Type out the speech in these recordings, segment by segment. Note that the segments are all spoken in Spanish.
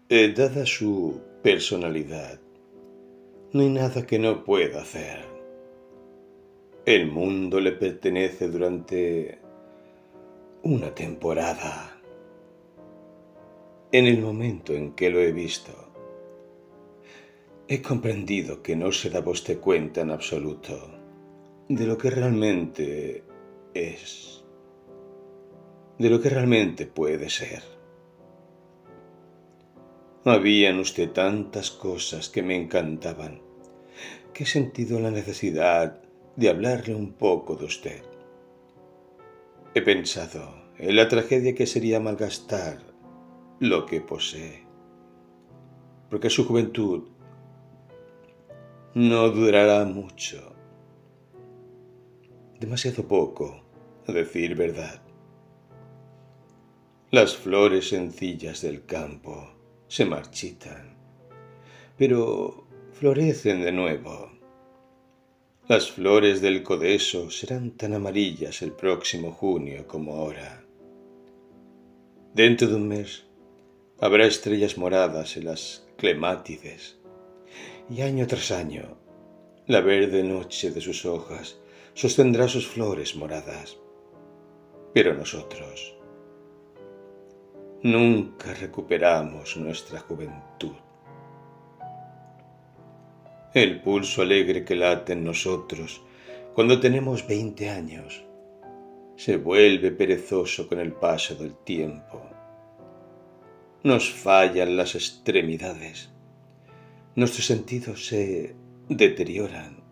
Dada su personalidad, no hay nada que no pueda hacer. El mundo le pertenece durante una temporada. En el momento en que lo he visto, he comprendido que no se daba usted cuenta en absoluto de lo que realmente es, de lo que realmente puede ser. Había en usted tantas cosas que me encantaban, que he sentido la necesidad de hablarle un poco de usted. He pensado en la tragedia que sería malgastar lo que posee, porque su juventud no durará mucho, demasiado poco, a decir verdad. Las flores sencillas del campo se marchitan, pero florecen de nuevo. Las flores del Codeso serán tan amarillas el próximo junio como ahora. Dentro de un mes habrá estrellas moradas en las clemátides, y año tras año la verde noche de sus hojas sostendrá sus flores moradas. Pero nosotros nunca recuperamos nuestra juventud. El pulso alegre que late en nosotros cuando tenemos 20 años se vuelve perezoso con el paso del tiempo. Nos fallan las extremidades, nuestros sentidos se deterioran,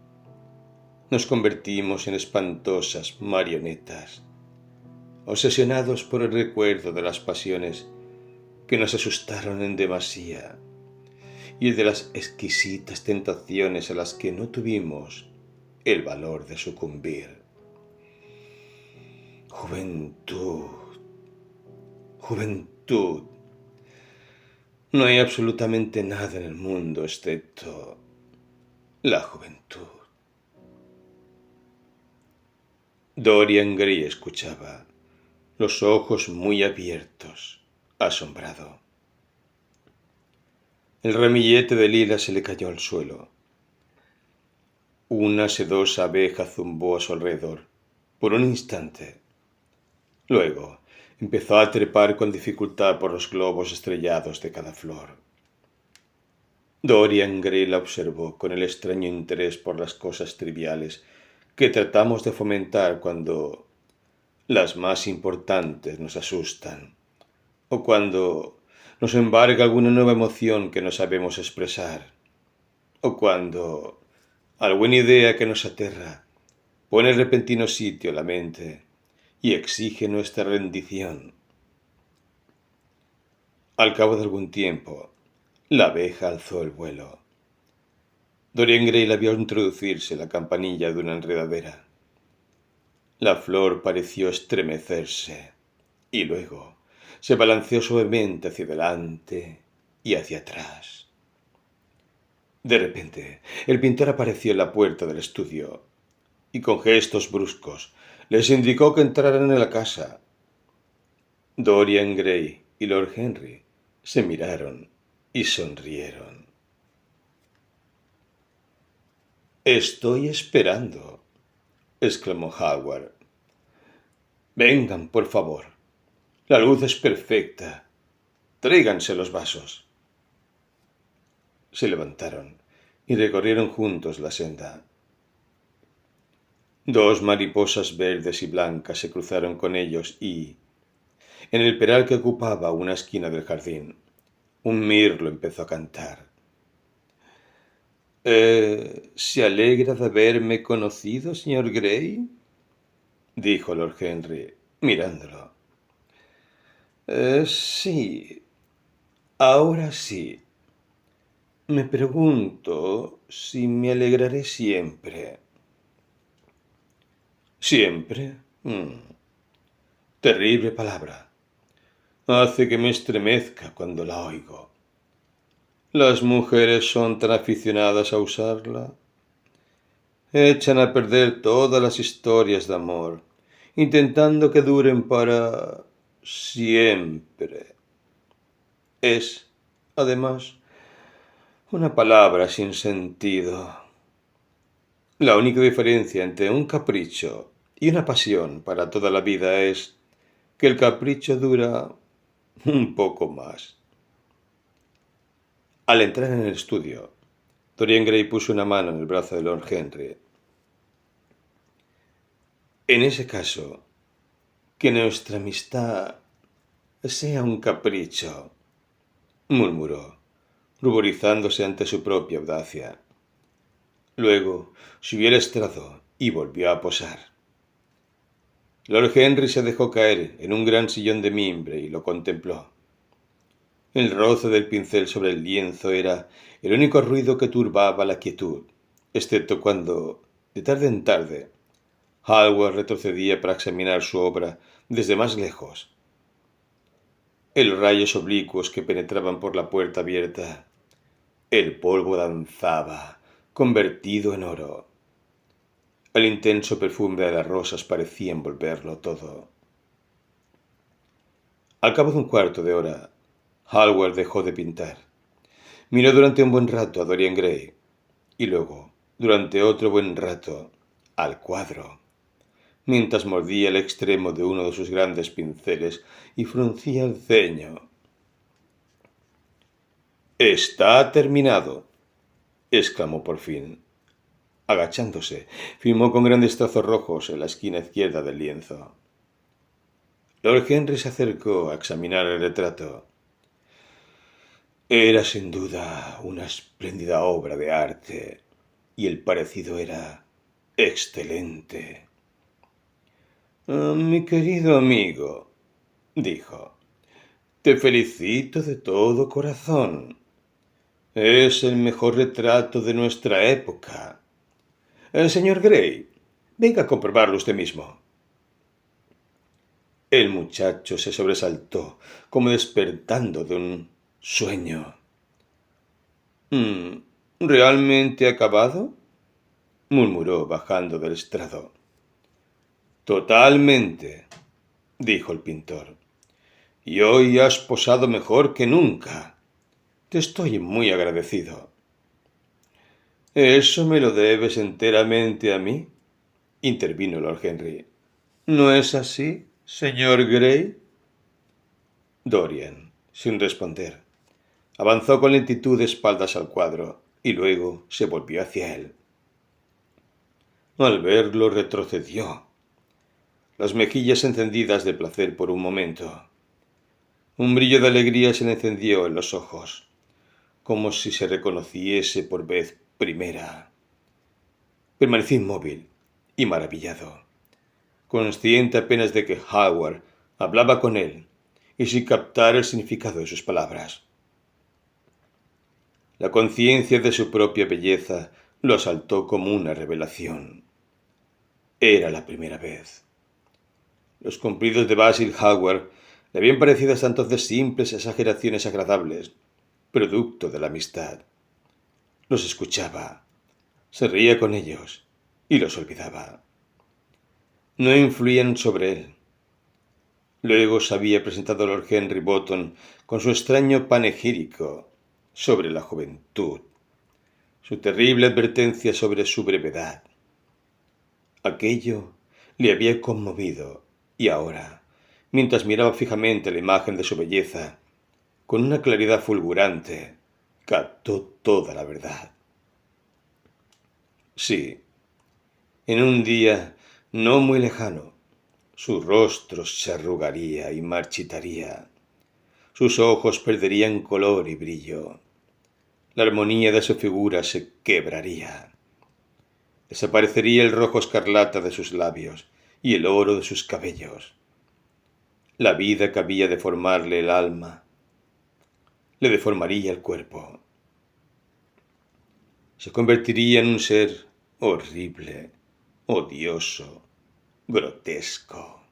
nos convertimos en espantosas marionetas, obsesionados por el recuerdo de las pasiones que nos asustaron en demasía y de las exquisitas tentaciones a las que no tuvimos el valor de sucumbir. Juventud, juventud. No hay absolutamente nada en el mundo excepto la juventud. Dorian Gray escuchaba, los ojos muy abiertos, asombrado. El ramillete de lila se le cayó al suelo. Una sedosa abeja zumbó a su alrededor, por un instante. Luego empezó a trepar con dificultad por los globos estrellados de cada flor. Dorian Gray la observó con el extraño interés por las cosas triviales que tratamos de fomentar cuando las más importantes nos asustan, o cuando nos embarga alguna nueva emoción que no sabemos expresar, o cuando alguna idea que nos aterra pone en repentino sitio la mente y exige nuestra rendición. Al cabo de algún tiempo, la abeja alzó el vuelo. Dorian Gray la vio introducirse en la campanilla de una enredadera. La flor pareció estremecerse y luego se balanceó suavemente hacia adelante y hacia atrás. De repente, el pintor apareció en la puerta del estudio y con gestos bruscos les indicó que entraran en la casa. Dorian Gray y Lord Henry se miraron y sonrieron. «Estoy esperando», exclamó Howard. «Vengan, por favor. La luz es perfecta. Tráiganse los vasos». Se levantaron y recorrieron juntos la senda. Dos mariposas verdes y blancas se cruzaron con ellos y, en el peral que ocupaba una esquina del jardín, un mirlo empezó a cantar. ¿Se alegra de haberme conocido, señor Gray?», dijo Lord Henry, mirándolo. Sí, ahora sí. Me pregunto si me alegraré siempre». «¿Siempre? Terrible palabra. Hace que me estremezca cuando la oigo. Las mujeres son tan aficionadas a usarla. Echan a perder todas las historias de amor, intentando que duren para siempre. Es Además, una palabra sin sentido. La única diferencia entre un capricho y una pasión para toda la vida es que el capricho dura un poco más. Al entrar en el estudio, Dorian Gray puso una mano en el brazo de Lord Henry. En ese caso, que nuestra amistad sea un capricho, murmuró, ruborizándose ante su propia audacia. Luego subió al estrado y volvió a posar. Lord Henry se dejó caer en un gran sillón de mimbre y lo contempló. El roce del pincel sobre el lienzo era el único ruido que turbaba la quietud, excepto cuando, de tarde en tarde, Hallward retrocedía para examinar su obra desde más lejos. Los rayos oblicuos que penetraban por la puerta abierta, el polvo danzaba, convertido en oro. El intenso perfume de las rosas parecía envolverlo todo. Al cabo de un cuarto de hora, Hallward dejó de pintar. Miró durante un buen rato a Dorian Gray y luego, durante otro buen rato, al cuadro, mientras mordía el extremo de uno de sus grandes pinceles y fruncía el ceño. «Está terminado», exclamó por fin. Agachándose, firmó con grandes trazos rojos en la esquina izquierda del lienzo. Lord Henry se acercó a examinar el retrato. Era sin duda una espléndida obra de arte, y el parecido era excelente. Mi querido amigo, dijo, te felicito de todo corazón. Es el mejor retrato de nuestra época. El señor Gray, venga a comprobarlo usted mismo. El muchacho se sobresaltó, como despertando de un sueño. ¿Realmente acabado?, murmuró bajando del estrado. Totalmente, dijo el pintor. Y hoy has posado mejor que nunca. Te estoy muy agradecido. ¿Eso me lo debes enteramente a mí?, intervino Lord Henry. ¿No es así, señor Gray? Dorian, sin responder, avanzó con lentitud de espaldas al cuadro y luego se volvió hacia él. Al verlo retrocedió, las mejillas encendidas de placer por un momento. Un brillo de alegría se le encendió en los ojos, como si se reconociese por vez primera. Permaneció inmóvil y maravillado, consciente apenas de que Hallward hablaba con él y sin captar el significado de sus palabras. La conciencia de su propia belleza lo asaltó como una revelación. Era la primera vez. Los cumplidos de Basil Hallward le habían parecido hasta entonces simples exageraciones agradables, producto de la amistad. Los escuchaba, se reía con ellos y los olvidaba. No influían sobre él. Luego se había presentado Lord Henry Wotton con su extraño panegírico sobre la juventud, su terrible advertencia sobre su brevedad. Aquello le había conmovido y ahora, mientras miraba fijamente la imagen de su belleza, con una claridad fulgurante, captó toda la verdad. Sí, en un día no muy lejano, su rostro se arrugaría y marchitaría, sus ojos perderían color y brillo, la armonía de su figura se quebraría, desaparecería el rojo escarlata de sus labios y el oro de sus cabellos. La vida que había de formarle el alma, le deformaría el cuerpo. Se convertiría en un ser horrible, odioso, grotesco.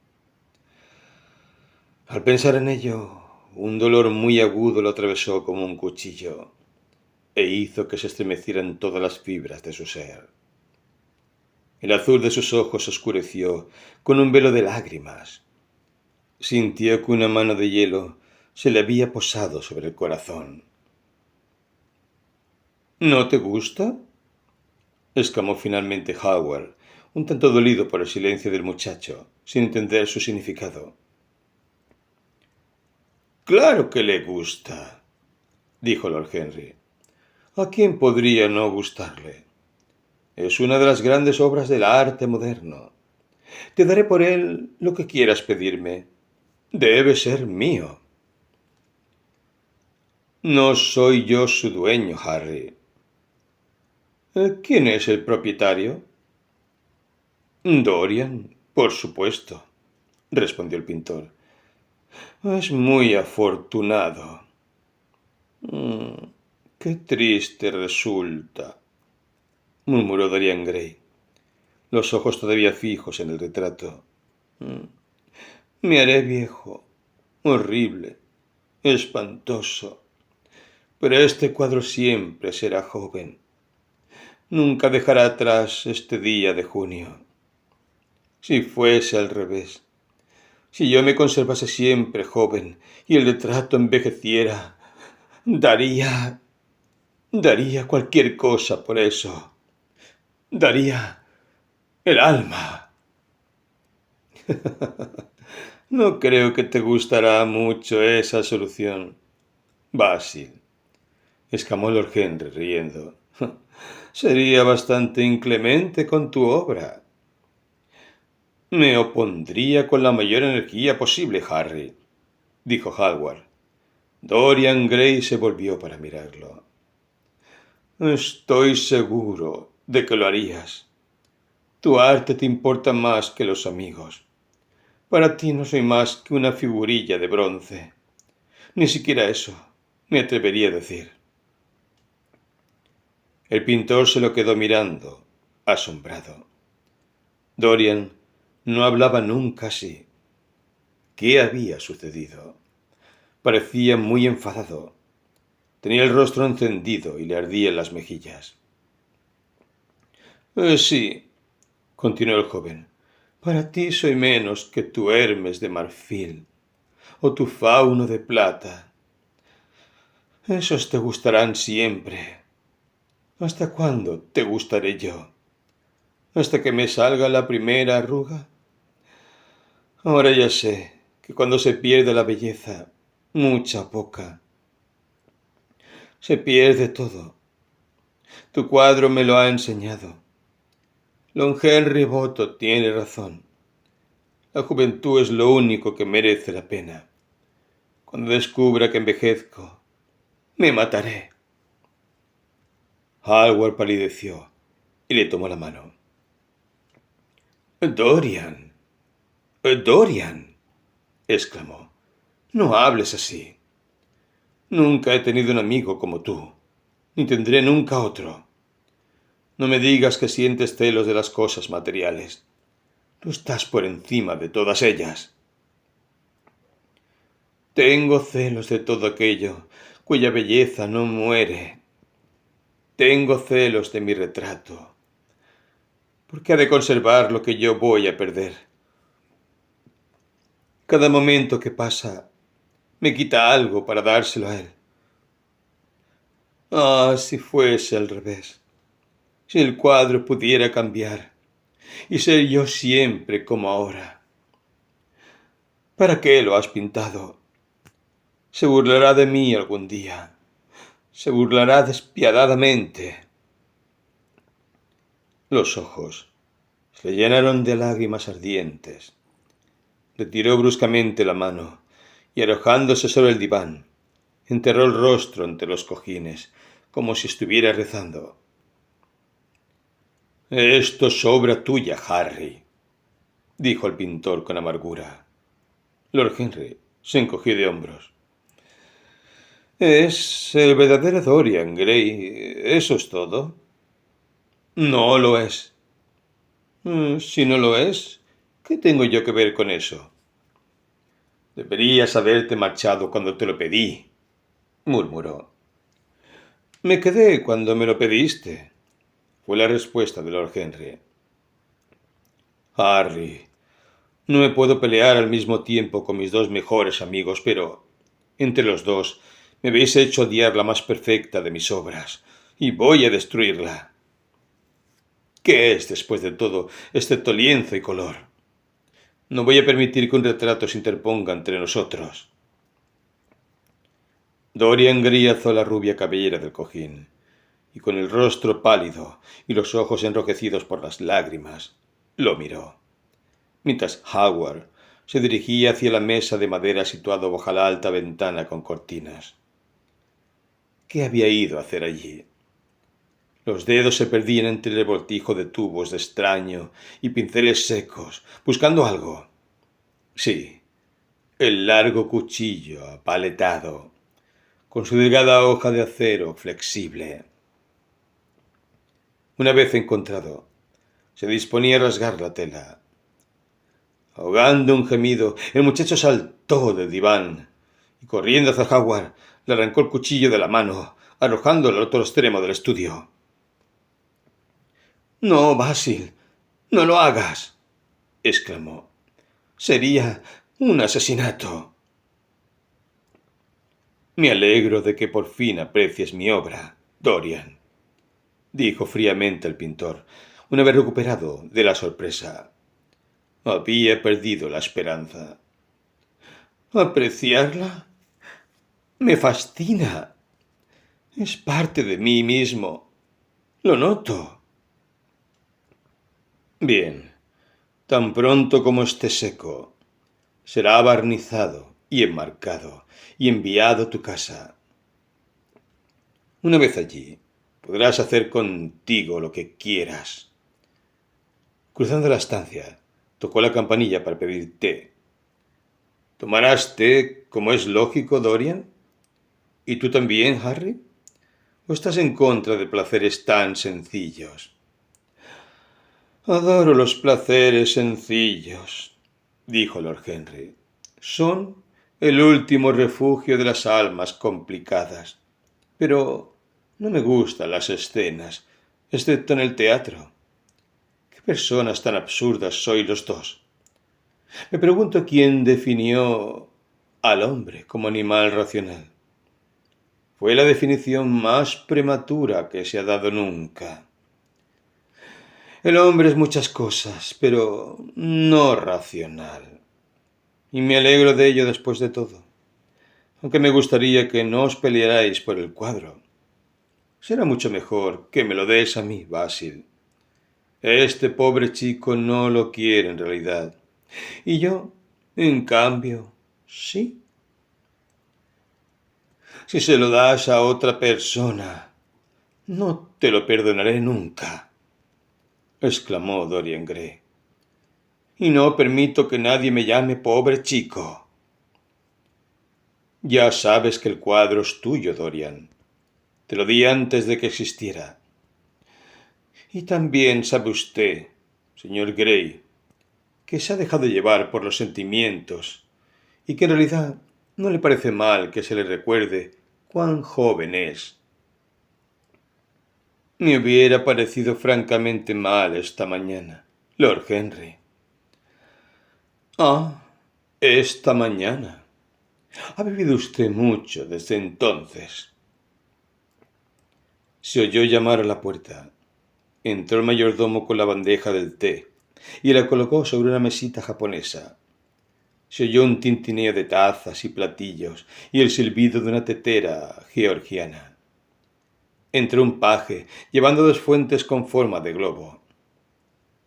Al pensar en ello, un dolor muy agudo lo atravesó como un cuchillo e hizo que se estremecieran todas las fibras de su ser. El azul de sus ojos se oscureció con un velo de lágrimas. Sintió que una mano de hielo se le había posado sobre el corazón. ¿No te gusta? Exclamó finalmente Howard, un tanto dolido por el silencio del muchacho, sin entender su significado. Claro que le gusta, dijo Lord Henry. ¿A quién podría no gustarle? Es una de las grandes obras del arte moderno. Te daré por él lo que quieras pedirme. Debe ser mío. No soy yo su dueño, Harry. ¿Quién es el propietario? Dorian, por supuesto, respondió el pintor. Es muy afortunado. Qué triste resulta, murmuró Dorian Gray, los ojos todavía fijos en el retrato. Me haré viejo, horrible, espantoso, pero este cuadro siempre será joven. Nunca dejará atrás este día de junio. Si fuese al revés, si yo me conservase siempre joven y el retrato envejeciera, daría cualquier cosa por eso. Daría el alma. No creo que te gustará mucho esa solución, Basil, exclamó Lord Henry riendo. Sería bastante inclemente con tu obra. Me opondría con la mayor energía posible, Harry, dijo Hallward. Dorian Gray se volvió para mirarlo. Estoy seguro de que lo harías. Tu arte te importa más que los amigos. Para ti no soy más que una figurilla de bronce. Ni siquiera eso me atrevería a decir. El pintor se lo quedó mirando, asombrado. Dorian no hablaba nunca así. ¿Qué había sucedido? Parecía muy enfadado. Tenía el rostro encendido y le ardían las mejillas. Sí, continuó el joven. Para ti soy menos que tu Hermes de marfil o tu Fauno de plata. Esos te gustarán siempre. ¿Hasta cuándo te gustaré yo? ¿Hasta que me salga la primera arruga? Ahora ya sé que cuando se pierde la belleza, mucha poca, se pierde todo. Tu cuadro me lo ha enseñado. Lord Henry Boto tiene razón. La juventud es lo único que merece la pena. Cuando descubra que envejezco, me mataré. Hallward palideció y le tomó la mano. Dorian, Dorian, exclamó, no hables así. Nunca he tenido un amigo como tú, ni tendré nunca otro. No me digas que sientes celos de las cosas materiales. Tú estás por encima de todas ellas. Tengo celos de todo aquello cuya belleza no muere. Tengo celos de mi retrato. ¿Por qué ha de conservar lo que yo voy a perder? Cada momento que pasa me quita algo para dárselo a él. Ah, si fuese al revés. Si el cuadro pudiera cambiar y ser yo siempre como ahora. ¿Para qué lo has pintado? Se burlará de mí algún día. Se burlará despiadadamente. Los ojos se le llenaron de lágrimas ardientes. Retiró bruscamente la mano y, arrojándose sobre el diván, enterró el rostro entre los cojines, como si estuviera rezando. Esto es obra tuya, Harry, dijo el pintor con amargura. Lord Henry se encogió de hombros. Es el verdadero Dorian Gray, ¿eso es todo? No lo es. Si no lo es, ¿qué tengo yo que ver con eso? Deberías haberte marchado cuando te lo pedí, murmuró. Me quedé cuando me lo pediste, fue la respuesta de Lord Henry. Harry, no me puedo pelear al mismo tiempo con mis dos mejores amigos, pero entre los dos me habéis hecho odiar la más perfecta de mis obras, y voy a destruirla. ¿Qué es, después de todo, excepto lienzo y color? No voy a permitir que un retrato se interponga entre nosotros. Dorian Gray alzó la rubia cabellera del cojín, y con el rostro pálido y los ojos enrojecidos por las lágrimas, lo miró, mientras Howard se dirigía hacia la mesa de madera situada bajo la alta ventana con cortinas. ¿Qué había ido a hacer allí? Los dedos se perdían entre el revoltijo de tubos de estaño y pinceles secos, buscando algo. Sí, el largo cuchillo apaletado, con su delgada hoja de acero flexible. Una vez encontrado, se disponía a rasgar la tela. Ahogando un gemido, el muchacho saltó del diván y, corriendo hacia Howard, le arrancó el cuchillo de la mano, arrojándolo al otro extremo del estudio. «No, Basil, no lo hagas», exclamó. «Sería un asesinato». «Me alegro de que por fin aprecies mi obra, Dorian», dijo fríamente el pintor, una vez recuperado de la sorpresa. Había perdido la esperanza. ¿Apreciarla? Me fascina. Es parte de mí mismo. Lo noto. Bien, tan pronto como esté seco, será barnizado y enmarcado y enviado a tu casa. Una vez allí, podrás hacer contigo lo que quieras. Cruzando la estancia, tocó la campanilla para pedir té. ¿Tomarás té como es lógico, Dorian? ¿Y tú también, Harry? ¿O estás en contra de placeres tan sencillos? Adoro los placeres sencillos, dijo Lord Henry. Son el último refugio de las almas complicadas. Pero no me gustan las escenas, excepto en el teatro. ¿Qué personas tan absurdas sois los dos? Me pregunto quién definió al hombre como animal racional. Fue la definición más prematura que se ha dado nunca. El hombre es muchas cosas, pero no racional. Y me alegro de ello después de todo. Aunque me gustaría que no os pelearais por el cuadro. Será mucho mejor que me lo des a mí, Basil. Este pobre chico no lo quiere en realidad. Y yo, en cambio, sí. Si se lo das a otra persona, no te lo perdonaré nunca, exclamó Dorian Gray. Y no permito que nadie me llame pobre chico. Ya sabes que el cuadro es tuyo, Dorian. Te lo di antes de que existiera. Y también sabe usted, señor Gray, que se ha dejado llevar por los sentimientos y que en realidad no le parece mal que se le recuerde cuán joven es. Me hubiera parecido francamente mal esta mañana, Lord Henry. Ah, esta mañana. Ha bebido usted mucho desde entonces. Se oyó llamar a la puerta. Entró el mayordomo con la bandeja del té y la colocó sobre una mesita japonesa. Se oyó un tintineo de tazas y platillos y el silbido de una tetera georgiana. Entró un paje llevando dos fuentes con forma de globo.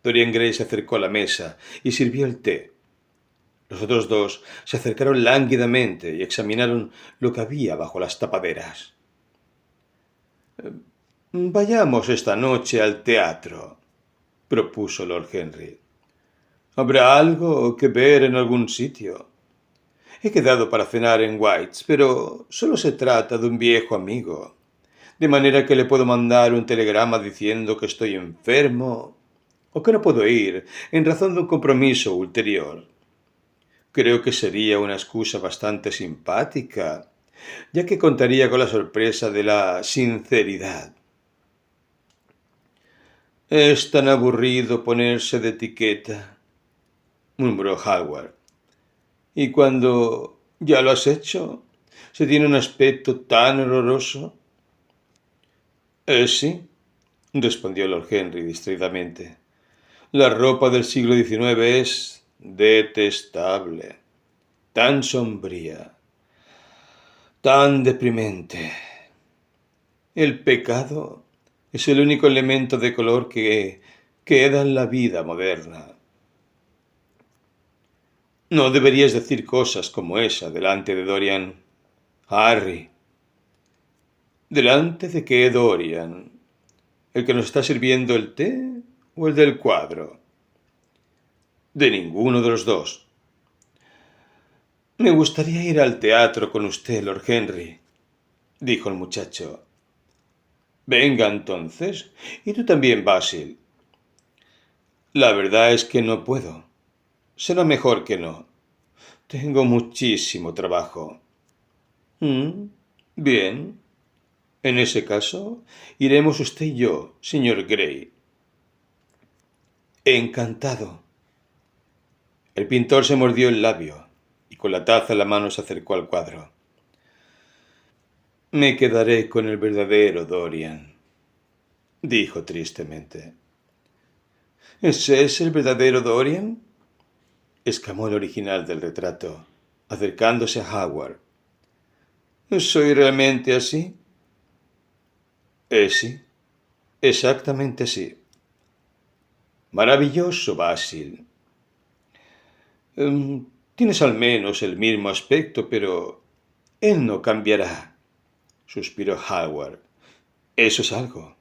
Dorian Gray se acercó a la mesa y sirvió el té. Los otros dos se acercaron lánguidamente y examinaron lo que había bajo las tapaderas. «Vayamos esta noche al teatro», propuso Lord Henry. «Habrá algo que ver en algún sitio. He quedado para cenar en White's, pero solo se trata de un viejo amigo, de manera que le puedo mandar un telegrama diciendo que estoy enfermo o que no puedo ir en razón de un compromiso ulterior. Creo que sería una excusa bastante simpática, ya que contaría con la sorpresa de la sinceridad». «Es tan aburrido ponerse de etiqueta», murmuró Howard. «Y cuando ya lo has hecho, se tiene un aspecto tan horroroso». Sí, respondió Lord Henry distraídamente. La ropa del siglo XIX es detestable, tan sombría, tan deprimente. El pecado es el único elemento de color que queda en la vida moderna. No deberías decir cosas como esa delante de Dorian. Harry. ¿Delante de qué Dorian? ¿El que nos está sirviendo el té o el del cuadro? De ninguno de los dos. Me gustaría ir al teatro con usted, Lord Henry, dijo el muchacho. Venga entonces. Y tú también, Basil. La verdad es que no puedo. Será mejor que no. Tengo muchísimo trabajo. Bien. En ese caso, iremos usted y yo, señor Gray. Encantado. El pintor se mordió el labio y con la taza en la mano se acercó al cuadro. Me quedaré con el verdadero Dorian, dijo tristemente. ¿Ese es el verdadero Dorian? Exclamó el original del retrato, acercándose a Howard. ¿Soy realmente así? Sí, exactamente sí. Maravilloso, Basil. Tienes al menos el mismo aspecto, pero él no cambiará, suspiró Howard. Eso es algo.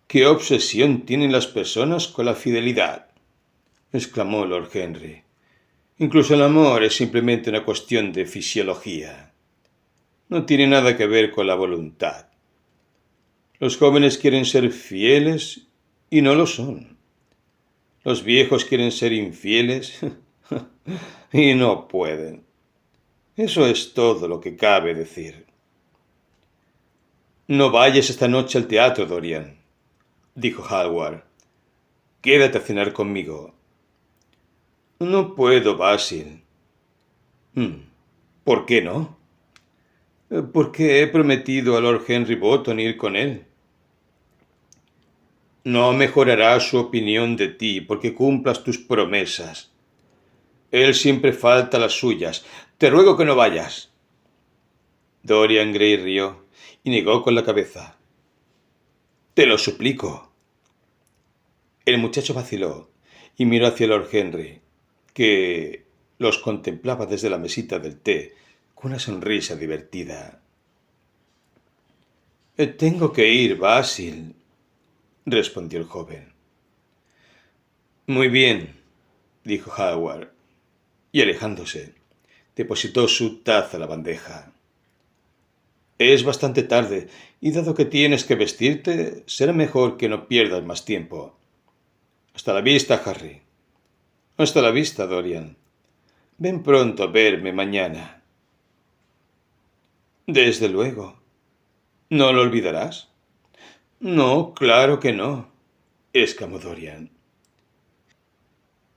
¿Qué obsesión tienen las personas con la fidelidad? Exclamó Lord Henry. Incluso el amor es simplemente una cuestión de fisiología. No tiene nada que ver con la voluntad. Los jóvenes quieren ser fieles y no lo son. Los viejos quieren ser infieles y no pueden. Eso es todo lo que cabe decir. No vayas esta noche al teatro, Dorian, dijo Hallward. Quédate a cenar conmigo. No puedo, Basil. ¿Por qué no? Porque he prometido a Lord Henry Wotton ir con él. No mejorará su opinión de ti porque cumplas tus promesas. Él siempre falta a las suyas. Te ruego que no vayas. Dorian Gray rió y negó con la cabeza. Te lo suplico. El muchacho vaciló y miró hacia Lord Henry, que los contemplaba desde la mesita del té con una sonrisa divertida. Tengo que ir, Basil, respondió el joven. Muy bien, dijo Howard, y alejándose, depositó su taza en la bandeja. Es bastante tarde, y dado que tienes que vestirte, será mejor que no pierdas más tiempo. Hasta la vista, Harry. Hasta la vista, Dorian. Ven pronto a verme mañana. Desde luego. ¿No lo olvidarás? No, claro que no, exclamó Dorian.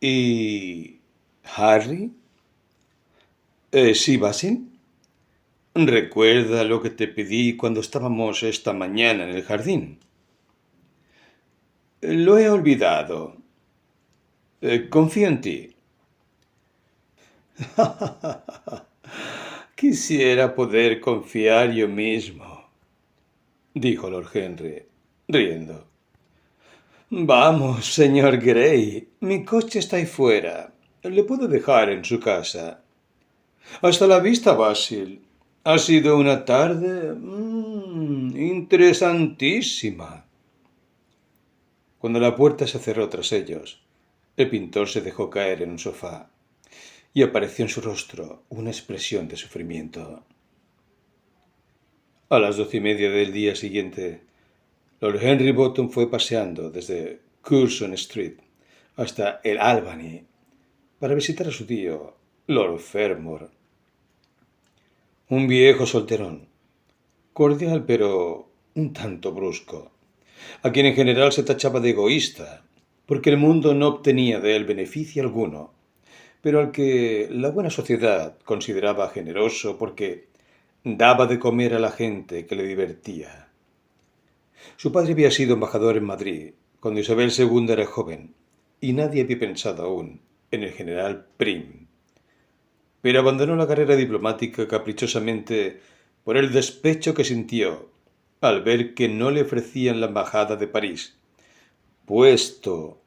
¿Y Harry? Sí, Basil. ¿Recuerda lo que te pedí cuando estábamos esta mañana en el jardín? Lo he olvidado. Confío en ti. Quisiera poder confiar yo mismo, dijo Lord Henry, riendo. Vamos, señor Gray, mi coche está ahí fuera. Le puedo dejar en su casa. Hasta la vista, Basil. Ha sido una tarde interesantísima. Cuando la puerta se cerró tras ellos, el pintor se dejó caer en un sofá y apareció en su rostro una expresión de sufrimiento. A las 12:30 del día siguiente, Lord Henry Wotton fue paseando desde Curzon Street hasta el Albany para visitar a su tío, Lord Fermor. Un viejo solterón, cordial pero un tanto brusco, a quien en general se tachaba de egoísta, porque el mundo no obtenía de él beneficio alguno, pero al que la buena sociedad consideraba generoso porque Daba de comer a la gente que le divertía. Su padre había sido embajador en Madrid cuando Isabel II era joven, y nadie había pensado aún en el general Prim. Pero abandonó la carrera diplomática caprichosamente por el despecho que sintió al ver que no le ofrecían la embajada de París, puesto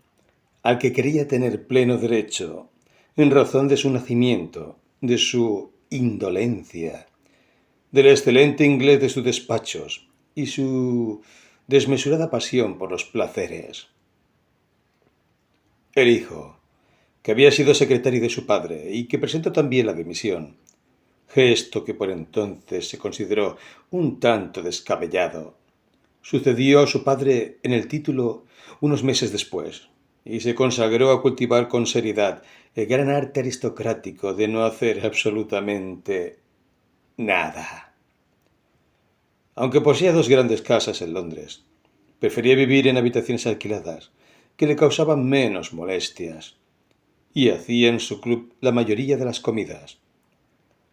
al que quería tener pleno derecho en razón de su nacimiento, de su indolencia, del excelente inglés de sus despachos y su desmesurada pasión por los placeres. El hijo, que había sido secretario de su padre y que presentó también la dimisión, gesto que por entonces se consideró un tanto descabellado, sucedió a su padre en el título unos meses después y se consagró a cultivar con seriedad el gran arte aristocrático de no hacer absolutamente nada. Aunque poseía dos grandes casas en Londres, prefería vivir en habitaciones alquiladas que le causaban menos molestias y hacía en su club la mayoría de las comidas.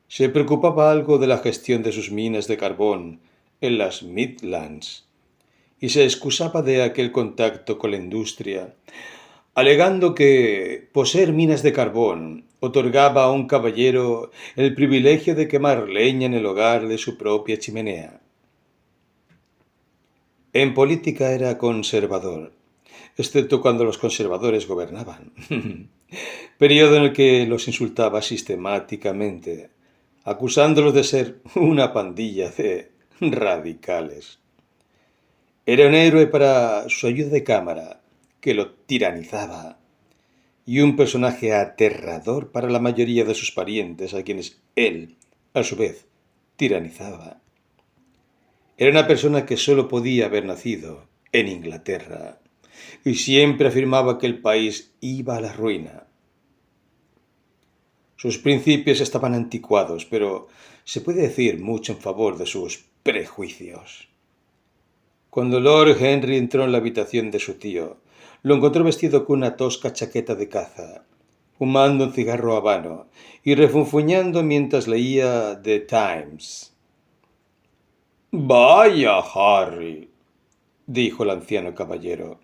Se preocupaba algo de la gestión de sus minas de carbón en las Midlands y se excusaba de aquel contacto con la industria, alegando que poseer minas de carbón otorgaba a un caballero el privilegio de quemar leña en el hogar de su propia chimenea. En política era conservador, excepto cuando los conservadores gobernaban, periodo en el que los insultaba sistemáticamente, acusándolos de ser una pandilla de radicales. Era un héroe para su ayuda de cámara, que lo tiranizaba, y un personaje aterrador para la mayoría de sus parientes, a quienes él, a su vez, tiranizaba. Era una persona que sólo podía haber nacido en Inglaterra, y siempre afirmaba que el país iba a la ruina. Sus principios estaban anticuados, pero se puede decir mucho en favor de sus prejuicios. Cuando Lord Henry entró en la habitación de su tío, lo encontró vestido con una tosca chaqueta de caza, fumando un cigarro habano y refunfuñando mientras leía The Times. «Vaya, Harry», dijo el anciano caballero,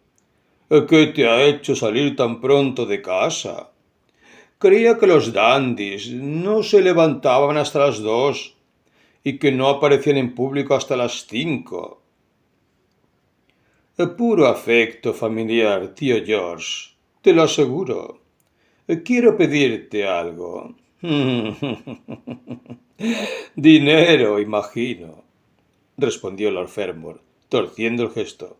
«¿qué te ha hecho salir tan pronto de casa? Creía que los dandis no se levantaban hasta las 2 y que no aparecían en público hasta las 5. Puro afecto familiar, tío George, te lo aseguro. Quiero pedirte algo». «Dinero, imagino», respondió Lord Fermor, torciendo el gesto.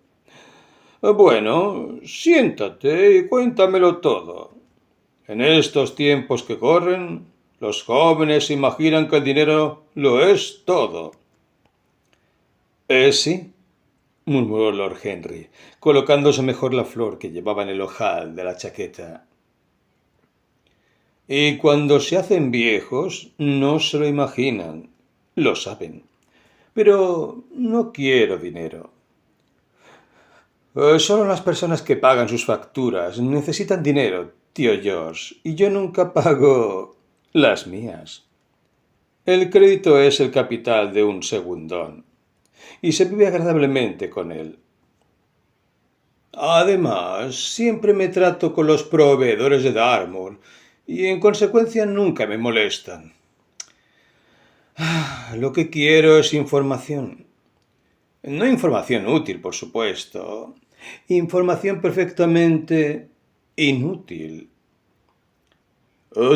«Bueno, siéntate y cuéntamelo todo. En estos tiempos que corren, los jóvenes imaginan que el dinero lo es todo». Sí», murmuró Lord Henry, colocándose mejor la flor que llevaba en el ojal de la chaqueta. «Y cuando se hacen viejos, no se lo imaginan, lo saben. Pero no quiero dinero. Solo las personas que pagan sus facturas necesitan dinero, tío George, y yo nunca pago las mías. El crédito es el capital de un segundón, y se vive agradablemente con él. Además, siempre me trato con los proveedores de Dartmoor, y en consecuencia nunca me molestan. Lo que quiero es información. No información útil, por supuesto. Información perfectamente inútil.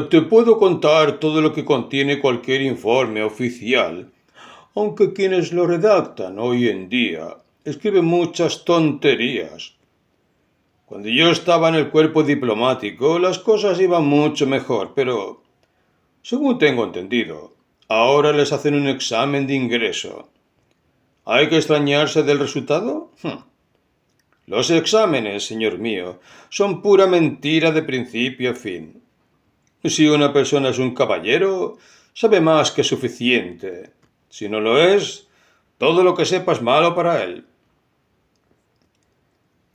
Te puedo contar todo lo que contiene cualquier informe oficial, aunque quienes lo redactan hoy en día escriben muchas tonterías. Cuando yo estaba en el cuerpo diplomático, las cosas iban mucho mejor, pero, según tengo entendido, ahora les hacen un examen de ingreso. ¿Hay que extrañarse del resultado? Los exámenes, señor mío, son pura mentira de principio a fin. Si una persona es un caballero, sabe más que suficiente. Si no lo es, todo lo que sepa es malo para él.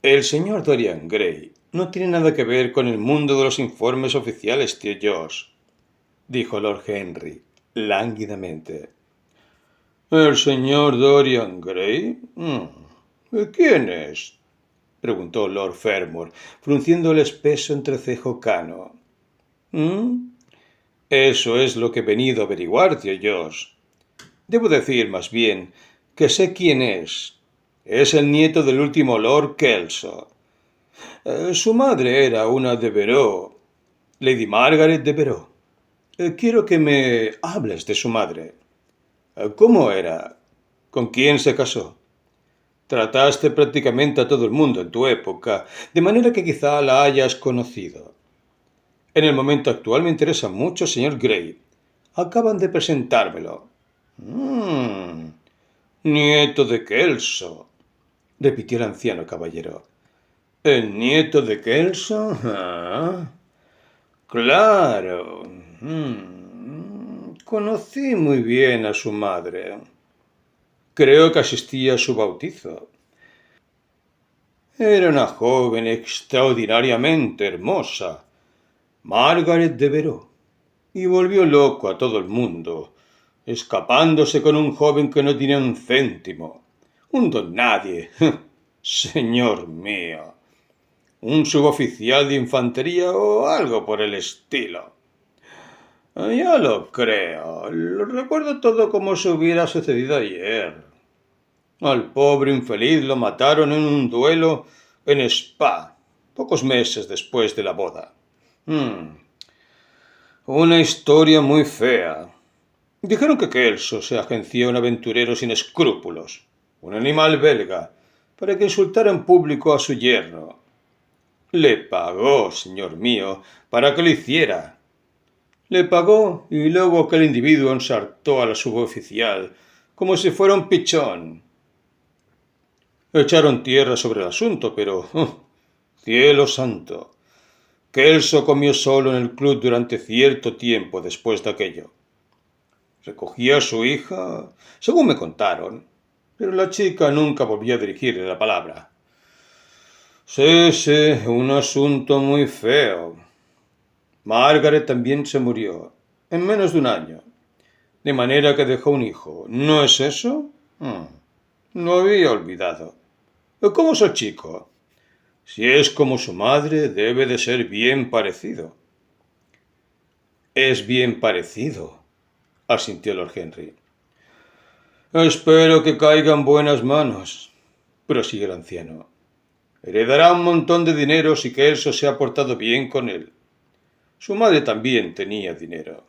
El señor Dorian Gray no tiene nada que ver con el mundo de los informes oficiales, tío George, dijo Lord Henry, lánguidamente. ¿El señor Dorian Gray? ¿Quién es? Preguntó Lord Fermor, frunciendo el espeso entrecejo cano. Eso es lo que he venido a averiguar, tío Josh. Debo decir, más bien, que sé quién es. Es el nieto del último Lord Kelso. Su madre era una Devereux, Lady Margaret Devereux. Quiero que me hables de su madre. ¿Cómo era? ¿Con quién se casó? Trataste prácticamente a todo el mundo en tu época, de manera que quizá la hayas conocido. En el momento actual me interesa mucho, señor Gray. Acaban de presentármelo. Nieto de Kelso, repitió el anciano caballero. ¿El nieto de Kelso? Claro. Conocí muy bien a su madre. Creo que asistí a su bautizo. Era una joven extraordinariamente hermosa, Margaret Devereux, y volvió loco a todo el mundo, escapándose con un joven que no tenía un céntimo, un don nadie, señor mío, un suboficial de infantería o algo por el estilo. Ya lo creo, lo recuerdo todo como si hubiera sucedido ayer. Al pobre infeliz lo mataron en un duelo en Spa, pocos meses después de la boda. Una historia muy fea. Dijeron que Kelso se agenció un aventurero sin escrúpulos, un animal belga, para que insultara en público a su yerno. Le pagó, señor mío, para que lo hiciera. Le pagó y luego aquel individuo ensartó a la suboficial como si fuera un pichón. Echaron tierra sobre el asunto, pero... ¡cielo santo! Kelso comió solo en el club durante cierto tiempo después de aquello. Recogía a su hija, según me contaron, pero la chica nunca volvió a dirigirle la palabra. Sí, un asunto muy feo. Margaret también se murió, en menos de un año, de manera que dejó un hijo. ¿No es eso? Lo había olvidado. ¿Cómo es el chico? Si es como su madre, debe de ser bien parecido. Es bien parecido, asintió Lord Henry. Espero que caiga en buenas manos, prosiguió el anciano. Heredará un montón de dinero si Kelso se ha portado bien con él. Su madre también tenía dinero.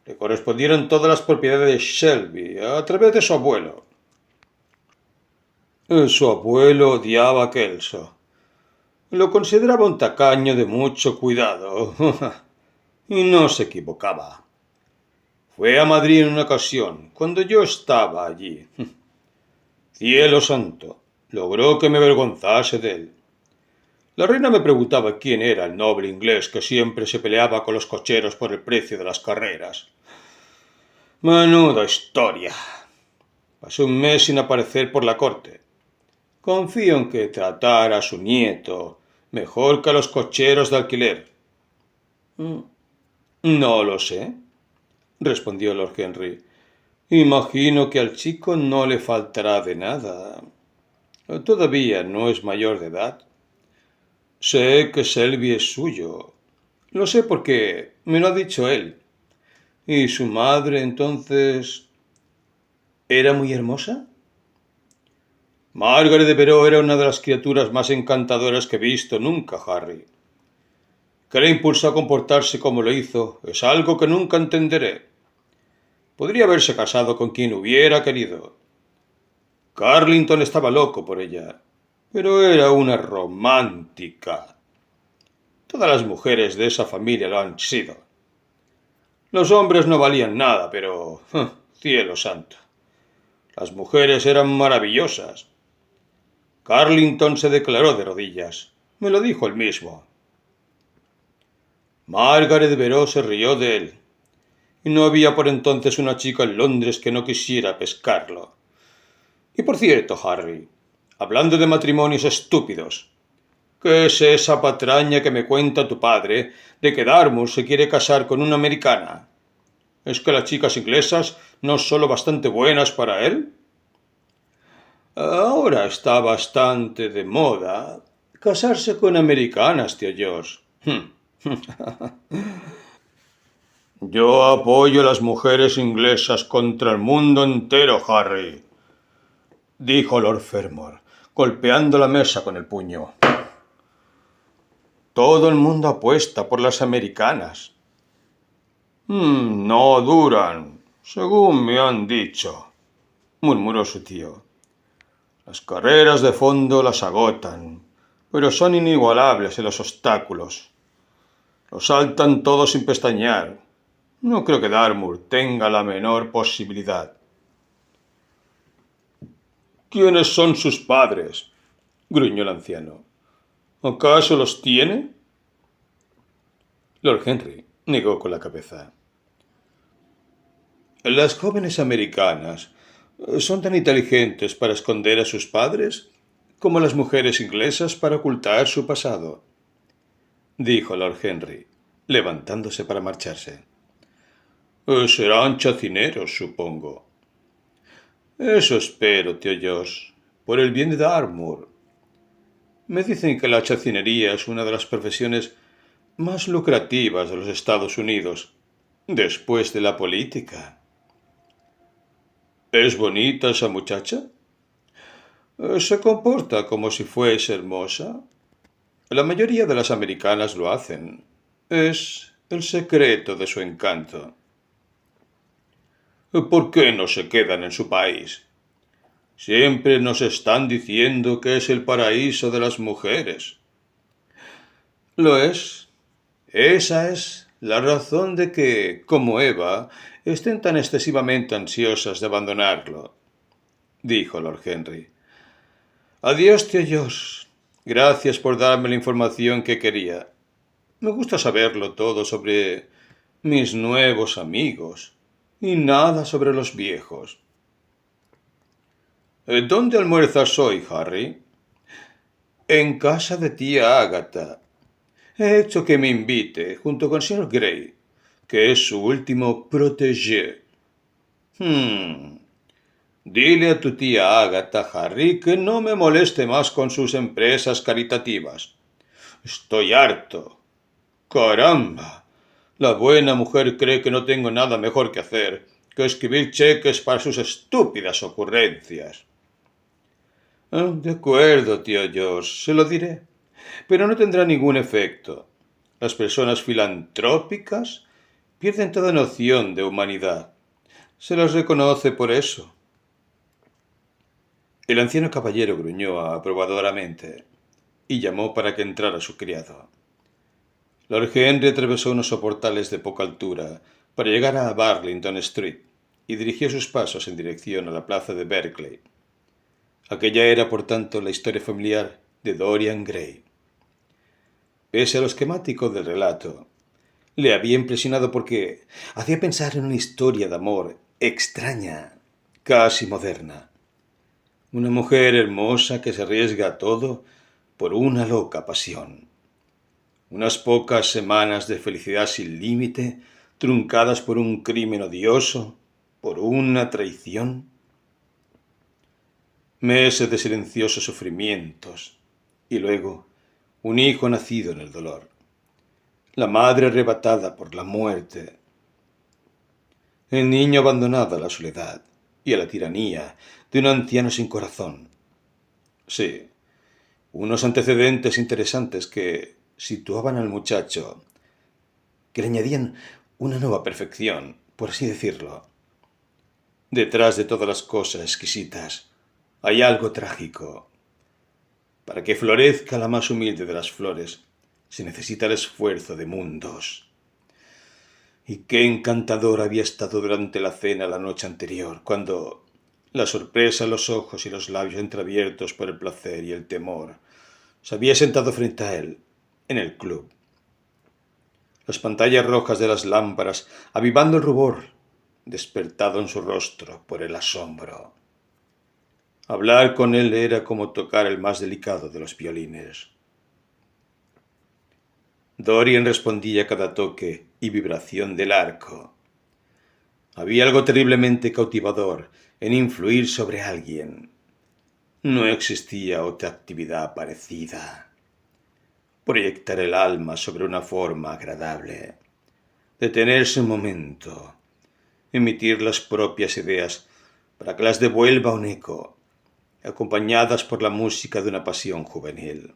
Le correspondieron todas las propiedades de Shelby a través de su abuelo. Su abuelo odiaba a Kelso. Lo consideraba un tacaño de mucho cuidado. Y no se equivocaba. Fue a Madrid en una ocasión, cuando yo estaba allí. Cielo santo, logró que me avergonzase de él. La reina me preguntaba quién era el noble inglés que siempre se peleaba con los cocheros por el precio de las carreras. Menuda historia. Pasé un mes sin aparecer por la corte. Confío en que tratara a su nieto mejor que a los cocheros de alquiler. No lo sé, respondió Lord Henry. Imagino que al chico no le faltará de nada. Todavía no es mayor de edad. Sé que Selby es suyo. Lo sé porque me lo ha dicho él. ¿Y su madre entonces era muy hermosa? Margaret de Vereux era una de las criaturas más encantadoras que he visto nunca, Harry. ¿Qué le impulsó a comportarse como lo hizo? Es algo que nunca entenderé. Podría haberse casado con quien hubiera querido. Carlington estaba loco por ella, pero era una romántica. Todas las mujeres de esa familia lo han sido. Los hombres no valían nada, pero... cielo santo. Las mujeres eran maravillosas. Carlington se declaró de rodillas. Me lo dijo él mismo. Margaret de Vereux se rió de él. Y no había por entonces una chica en Londres que no quisiera pescarlo. Y por cierto, Harry, hablando de matrimonios estúpidos, ¿qué es esa patraña que me cuenta tu padre de que Dartmouth se quiere casar con una americana? ¿Es que las chicas inglesas no solo bastante buenas para él? Ahora está bastante de moda casarse con americanas, tío George. Yo apoyo a las mujeres inglesas contra el mundo entero, Harry, dijo Lord Fermor, golpeando la mesa con el puño. Todo el mundo apuesta por las americanas. No duran, según me han dicho, murmuró su tío. Las carreras de fondo las agotan, pero son inigualables en los obstáculos. Los saltan todos sin pestañear. No creo que Dartmoor tenga la menor posibilidad. ¿Quiénes son sus padres?, gruñó el anciano. ¿Acaso los tiene? Lord Henry negó con la cabeza. Las jóvenes americanas son tan inteligentes para esconder a sus padres como las mujeres inglesas para ocultar su pasado, dijo Lord Henry, levantándose para marcharse. Serán chacineros, supongo. Eso espero, tío Josh, por el bien de Dartmoor. Me dicen que la chacinería es una de las profesiones más lucrativas de los Estados Unidos, después de la política. ¿Es bonita esa muchacha? Se comporta como si fuese hermosa. La mayoría de las americanas lo hacen. Es el secreto de su encanto. ¿Por qué no se quedan en su país? Siempre nos están diciendo que es el paraíso de las mujeres. Lo es. Esa es la razón de que, como Eva, estén tan excesivamente ansiosas de abandonarlo, dijo Lord Henry. Adiós, tío Josh. Gracias por darme la información que quería. Me gusta saberlo todo sobre mis nuevos amigos y nada sobre los viejos. ¿Dónde almuerzas hoy, Harry? En casa de tía Agatha. He hecho que me invite, junto con Sir Grey, que es su último protégé. Dile a tu tía Agatha, Harry, que no me moleste más con sus empresas caritativas. Estoy harto. ¡Caramba! La buena mujer cree que no tengo nada mejor que hacer que escribir cheques para sus estúpidas ocurrencias. De acuerdo, tío George, se lo diré. Pero no tendrá ningún efecto. Las personas filantrópicas pierden toda noción de humanidad. Se las reconoce por eso. El anciano caballero gruñó aprobadoramente y llamó para que entrara su criado. Lord Henry atravesó unos soportales de poca altura para llegar a Burlington Street y dirigió sus pasos en dirección a la plaza de Berkeley. Aquella era, por tanto, la historia familiar de Dorian Gray. Pese a lo esquemático del relato, le había impresionado porque hacía pensar en una historia de amor extraña, casi moderna. Una mujer hermosa que se arriesga a todo por una loca pasión. Unas pocas semanas de felicidad sin límite, truncadas por un crimen odioso, por una traición. Meses de silenciosos sufrimientos, y luego un hijo nacido en el dolor. La madre arrebatada por la muerte. El niño abandonado a la soledad y a la tiranía de un anciano sin corazón. Sí, unos antecedentes interesantes que situaban al muchacho, que le añadían una nueva perfección, por así decirlo. Detrás de todas las cosas exquisitas hay algo trágico. Para que florezca la más humilde de las flores, se necesita el esfuerzo de mundos. Y qué encantador había estado durante la cena la noche anterior, cuando la sorpresa en los ojos y los labios entreabiertos por el placer y el temor se había sentado frente a él, en el club. Las pantallas rojas de las lámparas avivando el rubor, despertado en su rostro por el asombro. Hablar con él era como tocar el más delicado de los violines. Dorian respondía a cada toque y vibración del arco. Había algo terriblemente cautivador en influir sobre alguien. No existía otra actividad parecida. Proyectar el alma sobre una forma agradable. Detenerse un momento. Emitir las propias ideas para que las devuelva un eco, acompañadas por la música de una pasión juvenil.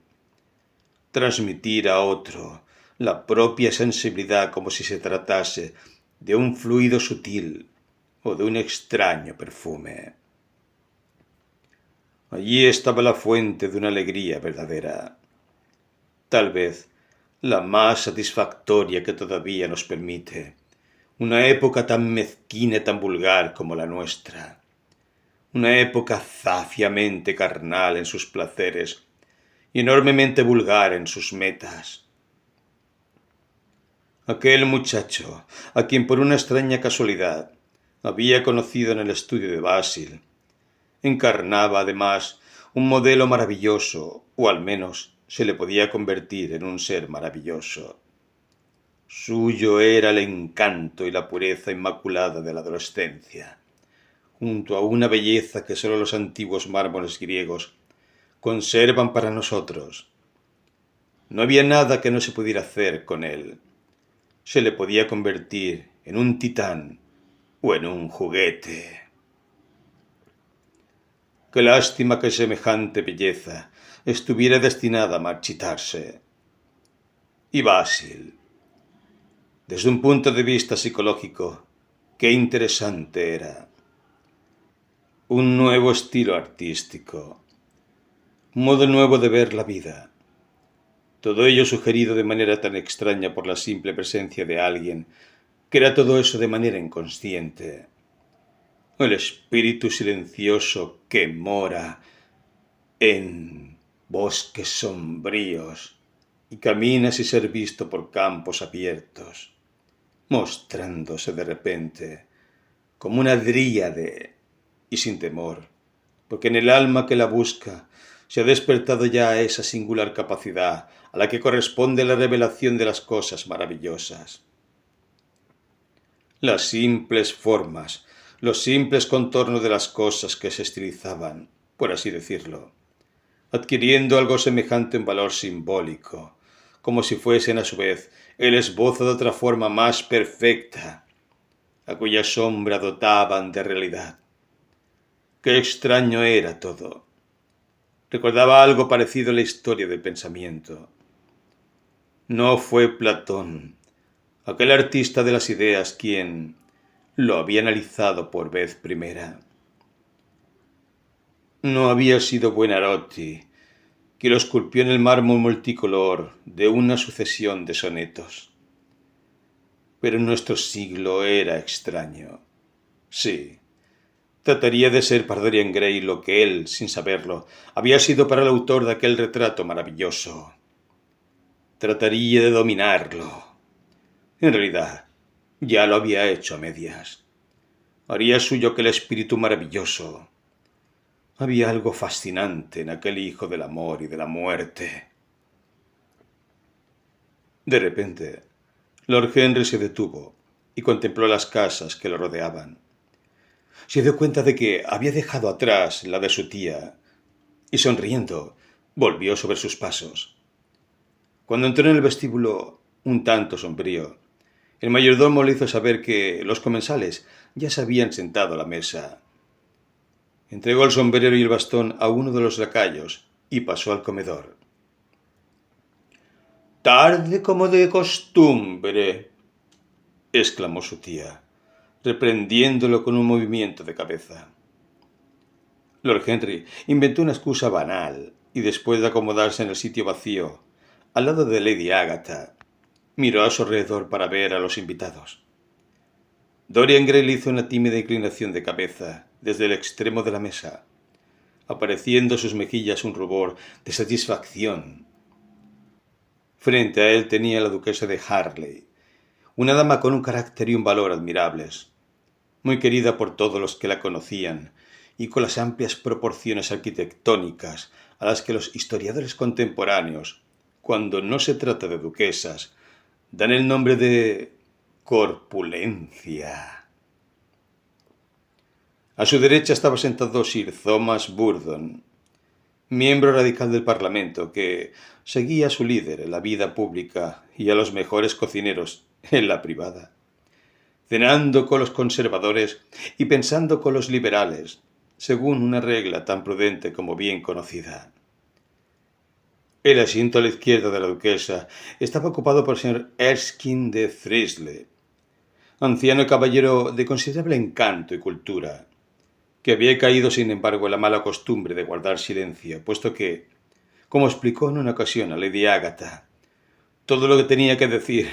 Transmitir a otro la propia sensibilidad como si se tratase de un fluido sutil o de un extraño perfume. Allí estaba la fuente de una alegría verdadera, tal vez la más satisfactoria que todavía nos permite una época tan mezquina y tan vulgar como la nuestra, una época zafiamente carnal en sus placeres y enormemente vulgar en sus metas. Aquel muchacho, a quien por una extraña casualidad había conocido en el estudio de Basil, encarnaba además un modelo maravilloso, o al menos se le podía convertir en un ser maravilloso. Suyo era el encanto y la pureza inmaculada de la adolescencia, junto a una belleza que sólo los antiguos mármoles griegos conservan para nosotros. No había nada que no se pudiera hacer con él. Se le podía convertir en un titán o en un juguete. Qué lástima que semejante belleza estuviera destinada a marchitarse. Y Basil, desde un punto de vista psicológico, qué interesante era. Un nuevo estilo artístico, un modo nuevo de ver la vida. Todo ello sugerido de manera tan extraña por la simple presencia de alguien que era todo eso de manera inconsciente. El espíritu silencioso que mora en bosques sombríos y camina sin ser visto por campos abiertos, mostrándose de repente como una dríade y sin temor, porque en el alma que la busca se ha despertado ya esa singular capacidad a la que corresponde la revelación de las cosas maravillosas. Las simples formas, los simples contornos de las cosas que se estilizaban, por así decirlo, adquiriendo algo semejante en valor simbólico, como si fuesen a su vez el esbozo de otra forma más perfecta, a cuya sombra dotaban de realidad. Qué extraño era todo. Recordaba algo parecido a la historia del pensamiento. No fue Platón, aquel artista de las ideas, quien lo había analizado por vez primera. No había sido Buonarroti, que lo esculpió en el mármol multicolor de una sucesión de sonetos. Pero en nuestro siglo era extraño. Sí, trataría de ser para Dorian Gray lo que él, sin saberlo, había sido para el autor de aquel retrato maravilloso. Trataría de dominarlo. En realidad, ya lo había hecho a medias. Haría suyo aquel espíritu maravilloso. Había algo fascinante en aquel hijo del amor y de la muerte. De repente, Lord Henry se detuvo y contempló las casas que lo rodeaban. Se dio cuenta de que había dejado atrás la de su tía y, sonriendo, volvió sobre sus pasos. Cuando entró en el vestíbulo, un tanto sombrío, el mayordomo le hizo saber que los comensales ya se habían sentado a la mesa. Entregó el sombrero y el bastón a uno de los lacayos y pasó al comedor. «Tarde como de costumbre», exclamó su tía, reprendiéndolo con un movimiento de cabeza. Lord Henry inventó una excusa banal y, después de acomodarse en el sitio vacío, al lado de Lady Agatha, miró a su alrededor para ver a los invitados. Dorian Gray le hizo una tímida inclinación de cabeza desde el extremo de la mesa, apareciendo en sus mejillas un rubor de satisfacción. Frente a él tenía la duquesa de Harley, una dama con un carácter y un valor admirables, muy querida por todos los que la conocían y con las amplias proporciones arquitectónicas a las que los historiadores contemporáneos, cuando no se trata de duquesas, dan el nombre de corpulencia. A su derecha estaba sentado Sir Thomas Burdon, miembro radical del Parlamento, que seguía a su líder en la vida pública y a los mejores cocineros en la privada, cenando con los conservadores y pensando con los liberales, según una regla tan prudente como bien conocida. El asiento a la izquierda de la duquesa estaba ocupado por el señor Erskine de Thrisley, anciano caballero de considerable encanto y cultura, que había caído sin embargo en la mala costumbre de guardar silencio, puesto que, como explicó en una ocasión a Lady Agatha, todo lo que tenía que decir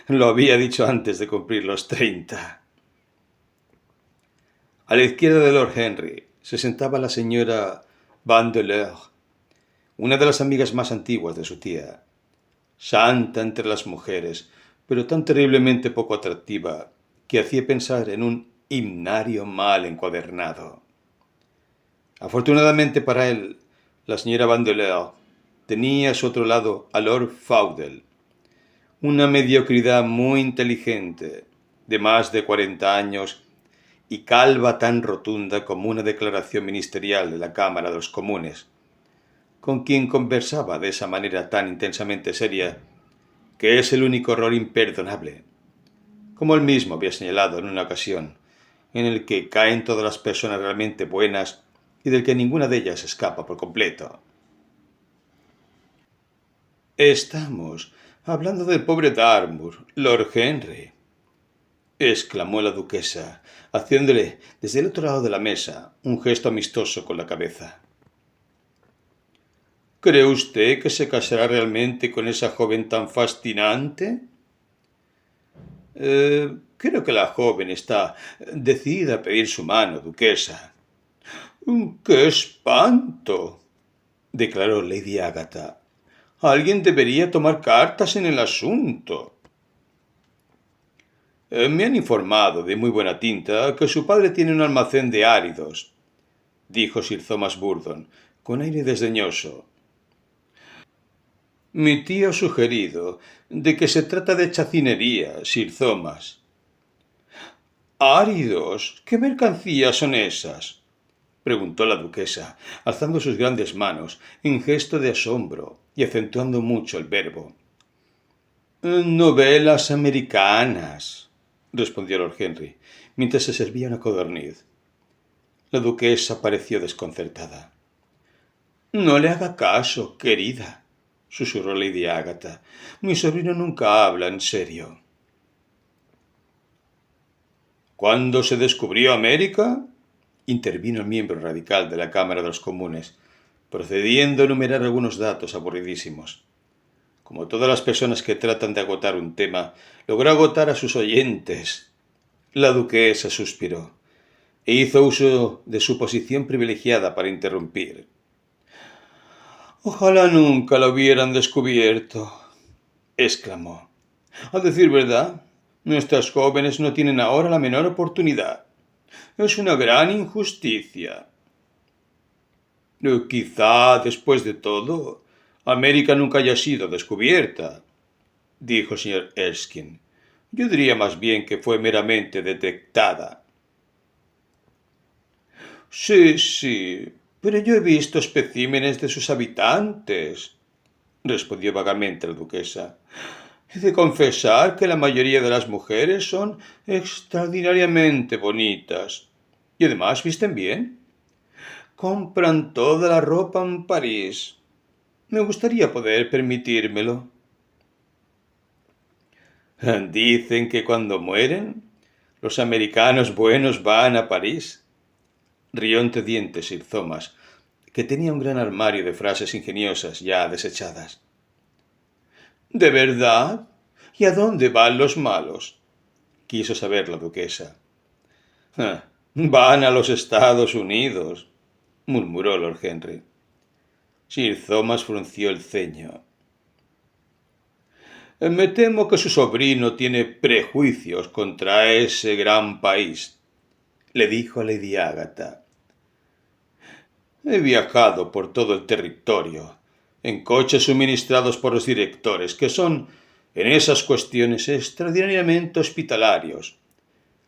lo había dicho antes de cumplir los 30. A la izquierda de Lord Henry se sentaba la señora Vandeleur, una de las amigas más antiguas de su tía, santa entre las mujeres, pero tan terriblemente poco atractiva que hacía pensar en un himnario mal encuadernado. Afortunadamente para él, la señora Vandeleur tenía a su otro lado a Lord Faudel, una mediocridad muy inteligente, de más de 40 años y calva tan rotunda como una declaración ministerial de la Cámara de los Comunes, con quien conversaba de esa manera tan intensamente seria que es el único error imperdonable, como él mismo había señalado en una ocasión, en el que caen todas las personas realmente buenas y del que ninguna de ellas escapa por completo. Estamos hablando del pobre Dartmoor, Lord Henry, exclamó la duquesa, haciéndole desde el otro lado de la mesa un gesto amistoso con la cabeza. ¿Cree usted que se casará realmente con esa joven tan fascinante? Creo que la joven está decidida a pedir su mano, duquesa. ¡Qué espanto!, declaró Lady Agatha. Alguien debería tomar cartas en el asunto. Me han informado de muy buena tinta que su padre tiene un almacén de áridos, dijo Sir Thomas Burdon, con aire desdeñoso. Mi tío ha sugerido de que se trata de chacinería, Sir Thomas. ¿Áridos? ¿Qué mercancías son esas?, preguntó la duquesa, alzando sus grandes manos en gesto de asombro y acentuando mucho el verbo. Novelas americanas, respondió Lord Henry, mientras se servía una codorniz. La duquesa pareció desconcertada. No le haga caso, querida, susurró Lady Agatha. Mi sobrino nunca habla en serio. ¿Cuándo se descubrió América?, intervino el miembro radical de la Cámara de los Comunes, procediendo a enumerar algunos datos aburridísimos. Como todas las personas que tratan de agotar un tema, logró agotar a sus oyentes. La duquesa suspiró e hizo uso de su posición privilegiada para interrumpir. Ojalá nunca lo hubieran descubierto, exclamó. A decir verdad, nuestras jóvenes no tienen ahora la menor oportunidad. Es una gran injusticia. Quizá, después de todo, América nunca haya sido descubierta, dijo el señor Erskine. Yo diría más bien que fue meramente detectada. Sí, pero yo he visto especímenes de sus habitantes, respondió vagamente la duquesa. He de confesar que la mayoría de las mujeres son extraordinariamente bonitas y además visten bien. Compran toda la ropa en París. Me gustaría poder permitírmelo. Dicen que cuando mueren, los americanos buenos van a París, rió entre dientes Sir Thomas, que tenía un gran armario de frases ingeniosas ya desechadas. ¿De verdad? ¿Y a dónde van los malos?, quiso saber la duquesa. Van a los Estados Unidos, murmuró Lord Henry. Sir Thomas frunció el ceño. Me temo que su sobrino tiene prejuicios contra ese gran país, le dijo a Lady Agatha. He viajado por todo el territorio, en coches suministrados por los directores, que son, en esas cuestiones, extraordinariamente hospitalarios.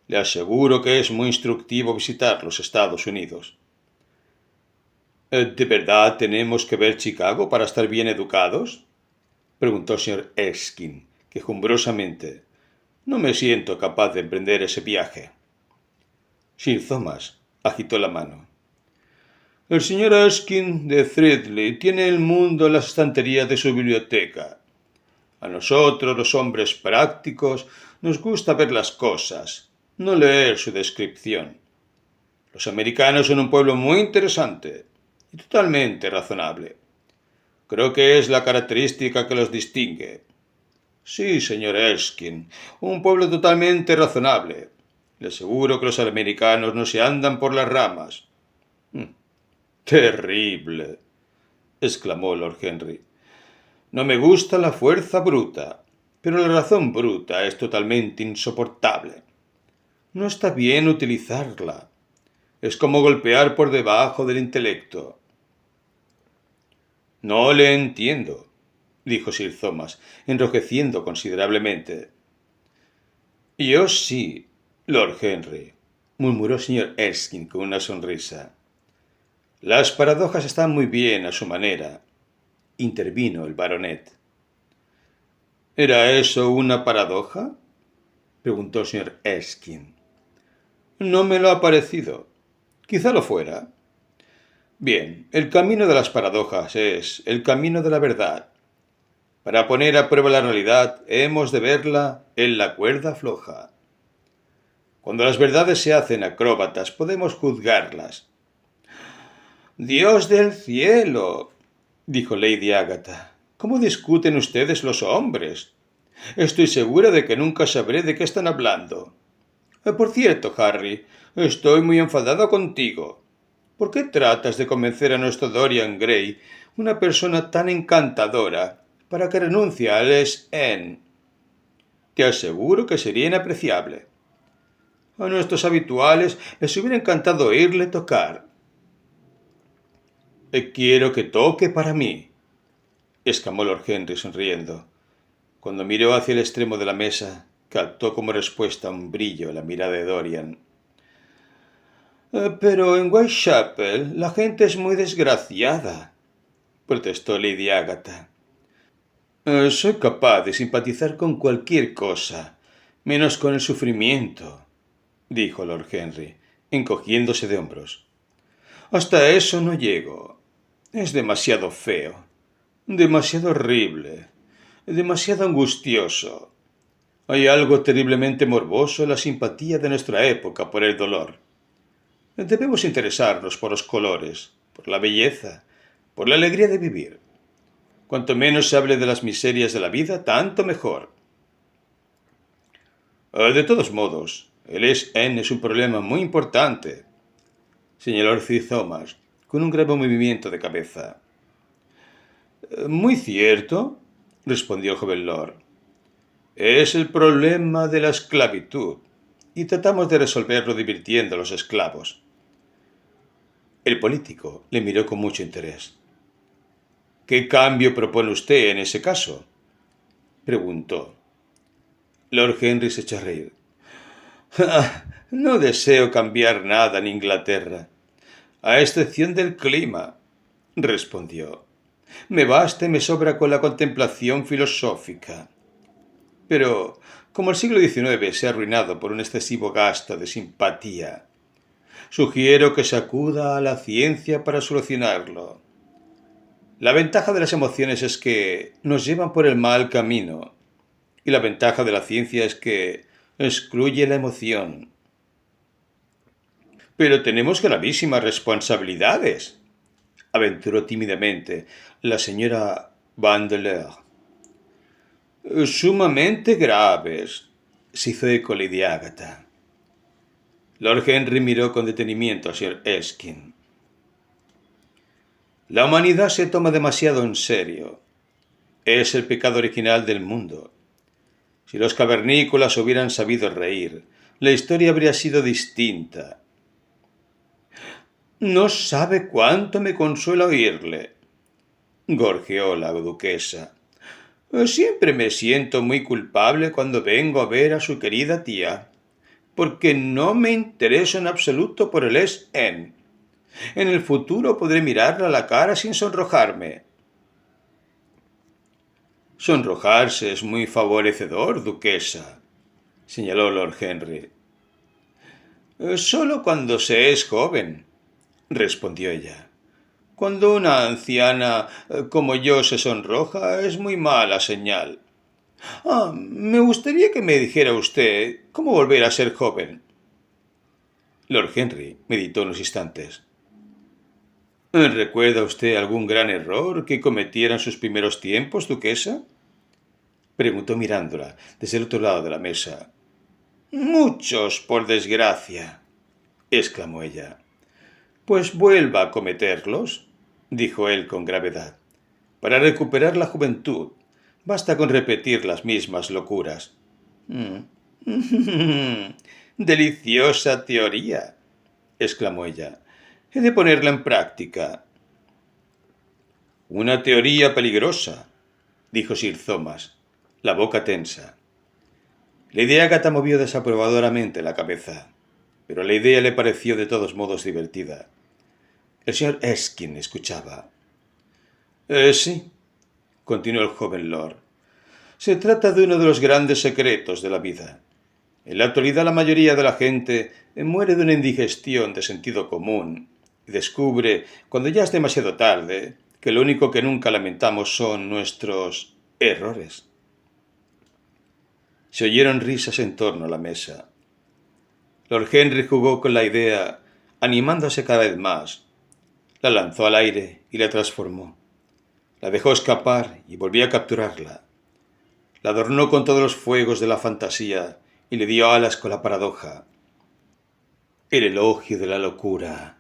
Le aseguro que es muy instructivo visitar los Estados Unidos. ¿De verdad tenemos que ver Chicago para estar bien educados? Preguntó el señor Erskine, quejumbrosamente. No me siento capaz de emprender ese viaje. Sir Thomas agitó la mano. El señor Erskine de Threadley tiene el mundo en las estanterías de su biblioteca. A nosotros, los hombres prácticos, nos gusta ver las cosas, no leer su descripción. Los americanos son un pueblo muy interesante y totalmente razonable. Creo que es la característica que los distingue. Sí, señor Erskine, un pueblo totalmente razonable. Le aseguro que los americanos no se andan por las ramas. Terrible, exclamó Lord Henry. No me gusta la fuerza bruta, pero la razón bruta es totalmente insoportable. No está bien utilizarla. Es como golpear por debajo del intelecto. No le entiendo, dijo Sir Thomas, enrojeciendo considerablemente. Yo sí, Lord Henry, murmuró el señor Erskine con una sonrisa. Las paradojas están muy bien a su manera, intervino el baronet. ¿Era eso una paradoja? Preguntó el señor Erskine. No me lo ha parecido. Quizá lo fuera. Bien, el camino de las paradojas es el camino de la verdad. Para poner a prueba la realidad hemos de verla en la cuerda floja. Cuando las verdades se hacen acróbatas podemos juzgarlas. ¡Dios del cielo!, dijo Lady Agatha. ¿Cómo discuten ustedes los hombres? Estoy segura de que nunca sabré de qué están hablando. Por cierto, Harry, estoy muy enfadado contigo. ¿Por qué tratas de convencer a nuestro Dorian Gray, una persona tan encantadora, para que renuncie al East End? Te aseguro que sería inapreciable. A nuestros habituales les hubiera encantado oírle tocar. Quiero que toque para mí, exclamó Lord Henry sonriendo. Cuando miró hacia el extremo de la mesa, captó como respuesta un brillo en la mirada de Dorian. Pero en Whitechapel la gente es muy desgraciada, protestó Lady Agatha. Soy capaz de simpatizar con cualquier cosa, menos con el sufrimiento, dijo Lord Henry, encogiéndose de hombros. Hasta eso no llego. Es demasiado feo, demasiado horrible, demasiado angustioso. Hay algo terriblemente morboso en la simpatía de nuestra época por el dolor. Debemos interesarnos por los colores, por la belleza, por la alegría de vivir. Cuanto menos se hable de las miserias de la vida, tanto mejor. De todos modos, el East End es un problema muy importante, señaló Sir Thomas, con un grave movimiento de cabeza. Muy cierto, respondió el joven lord. Es el problema de la esclavitud, y tratamos de resolverlo divirtiendo a los esclavos. El político le miró con mucho interés. ¿Qué cambio propone usted en ese caso?, preguntó. Lord Henry se echó a reír. No deseo cambiar nada en Inglaterra, a excepción del clima, respondió. Me basta y me sobra con la contemplación filosófica. Pero, como el siglo XIX se ha arruinado por un excesivo gasto de simpatía, sugiero que se acuda a la ciencia para solucionarlo. La ventaja de las emociones es que nos llevan por el mal camino, y la ventaja de la ciencia es que excluye la emoción. Pero tenemos gravísimas responsabilidades, aventuró tímidamente la señora Vandeleur. Sumamente graves, se hizo eco Lady Agatha. Lord Henry miró con detenimiento a Sir Erskine. La humanidad se toma demasiado en serio. Es el pecado original del mundo. Si los cavernícolas hubieran sabido reír, la historia habría sido distinta. No sabe cuánto me consuela oírle, gorjeó la duquesa. Siempre me siento muy culpable cuando vengo a ver a su querida tía, porque no me intereso en absoluto por el S.N. En el futuro podré mirarla a la cara sin sonrojarme. Sonrojarse es muy favorecedor, duquesa, señaló Lord Henry. Solo cuando se es joven, respondió ella. Cuando una anciana como yo se sonroja es muy mala señal. Me gustaría que me dijera usted cómo volver a ser joven. Lord Henry meditó unos instantes. ¿Recuerda usted algún gran error que cometiera en sus primeros tiempos, duquesa? Preguntó mirándola desde el otro lado de la mesa. Muchos, por desgracia, exclamó ella. Pues vuelva a cometerlos, dijo él con gravedad. Para recuperar la juventud, basta con repetir las mismas locuras. Deliciosa teoría, exclamó ella. He de ponerla en práctica. Una teoría peligrosa, dijo Sir Thomas, la boca tensa. Lady Agatha movió desaprobadoramente la cabeza, pero la idea le pareció de todos modos divertida. El señor Erskine escuchaba. Sí, continuó el joven lord. Se trata de uno de los grandes secretos de la vida. En la actualidad la mayoría de la gente muere de una indigestión de sentido común y descubre, cuando ya es demasiado tarde, que lo único que nunca lamentamos son nuestros errores. Se oyeron risas en torno a la mesa. Lord Henry jugó con la idea, animándose cada vez más. La lanzó al aire y la transformó. La dejó escapar y volvió a capturarla. La adornó con todos los fuegos de la fantasía y le dio alas con la paradoja. El elogio de la locura,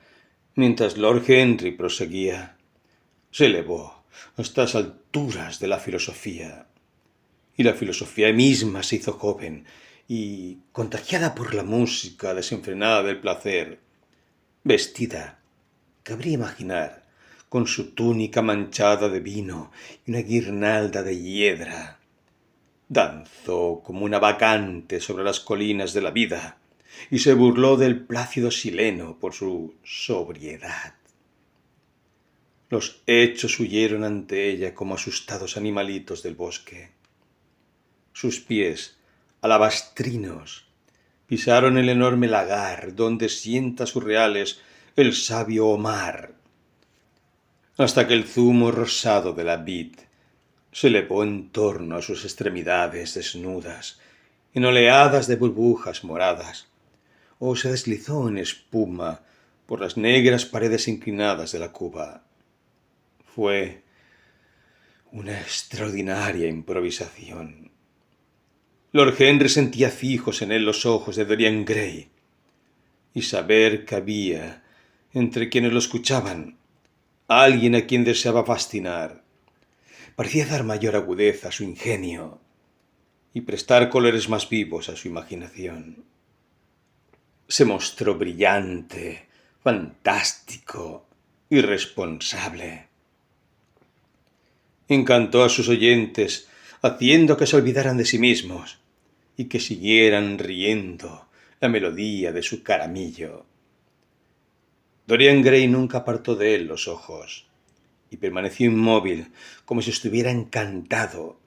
mientras Lord Henry proseguía, se elevó hasta las alturas de la filosofía. Y la filosofía misma se hizo joven y, contagiada por la música desenfrenada del placer, vestida, cabría imaginar, con su túnica manchada de vino y una guirnalda de hiedra, danzó como una bacante sobre las colinas de la vida y se burló del plácido sileno por su sobriedad. Los hechos huyeron ante ella como asustados animalitos del bosque. Sus pies, alabastrinos, pisaron el enorme lagar donde sienta sus reales el sabio Omar, hasta que el zumo rosado de la vid se elevó en torno a sus extremidades desnudas, en oleadas de burbujas moradas, o se deslizó en espuma por las negras paredes inclinadas de la cuba. Fue una extraordinaria improvisación. Lord Henry sentía fijos en él los ojos de Dorian Gray, y saber que había, entre quienes lo escuchaban, alguien a quien deseaba fascinar, parecía dar mayor agudeza a su ingenio y prestar colores más vivos a su imaginación. Se mostró brillante, fantástico, irresponsable. Encantó a sus oyentes, haciendo que se olvidaran de sí mismos y que siguieran riendo la melodía de su caramillo. Dorian Gray nunca apartó de él los ojos y permaneció inmóvil, como si estuviera encantado,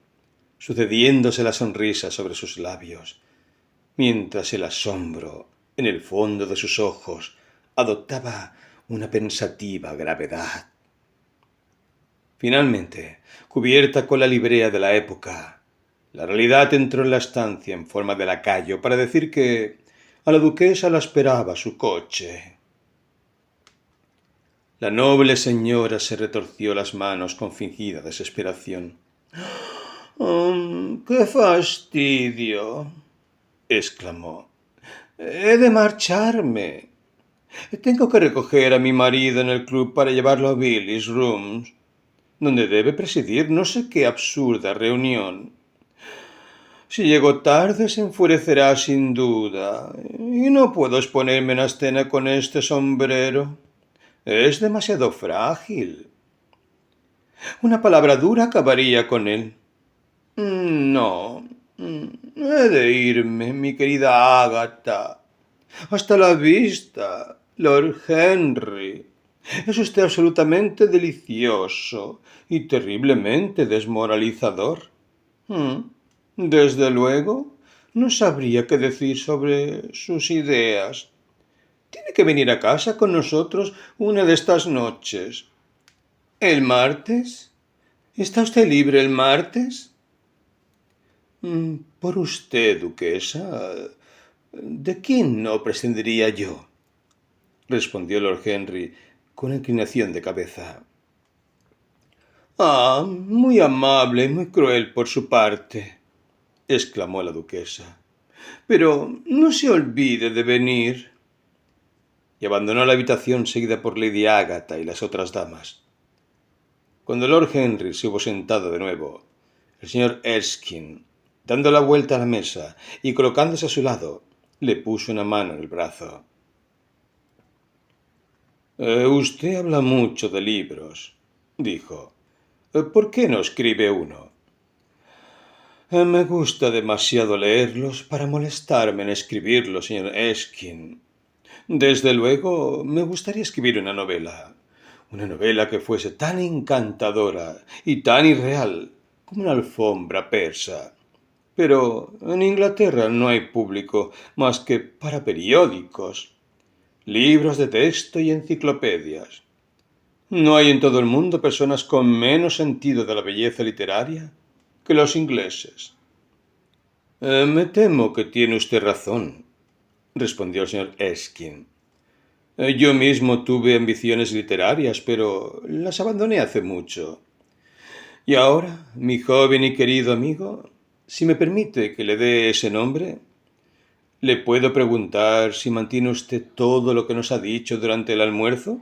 sucediéndose la sonrisa sobre sus labios, mientras el asombro, en el fondo de sus ojos, adoptaba una pensativa gravedad. Finalmente, cubierta con la librea de la época, la realidad entró en la estancia en forma de lacayo para decir que a la duquesa la esperaba su coche. La noble señora se retorció las manos con fingida desesperación. ¡Qué fastidio!, exclamó. He de marcharme. Tengo que recoger a mi marido en el club para llevarlo a Billy's Rooms, donde debe presidir no sé qué absurda reunión. Si llego tarde se enfurecerá sin duda, y no puedo exponerme en la escena con este sombrero. Es demasiado frágil. Una palabra dura acabaría con él. No, he de irme, mi querida Agatha, Hasta la vista, Lord Henry. Es usted absolutamente delicioso y terriblemente desmoralizador. Desde luego, no sabría qué decir sobre sus ideas. Tiene que venir a casa con nosotros una de estas noches. ¿El martes? ¿Está usted libre el martes? Por usted, duquesa. ¿De quién no prescindiría yo? Respondió Lord Henry con inclinación de cabeza. Ah, muy amable y muy cruel por su parte, exclamó la duquesa. Pero no se olvide de venir. Y abandonó la habitación seguida por Lady Agatha y las otras damas. Cuando Lord Henry se hubo sentado de nuevo, el señor Erskine, dando la vuelta a la mesa y colocándose a su lado, le puso una mano en el brazo. Usted habla mucho de libros, dijo. ¿Por qué no escribe uno? Me gusta demasiado leerlos para molestarme en escribirlos, señor Erskine. Desde luego, me gustaría escribir una novela que fuese tan encantadora y tan irreal como una alfombra persa. Pero en Inglaterra no hay público más que para periódicos, libros de texto y enciclopedias. No hay en todo el mundo personas con menos sentido de la belleza literaria que los ingleses. Me temo que tiene usted razón, respondió el señor Erskine. Yo mismo tuve ambiciones literarias, pero las abandoné hace mucho. Y ahora, mi joven y querido amigo, si me permite que le dé ese nombre, ¿le puedo preguntar si mantiene usted todo lo que nos ha dicho durante el almuerzo?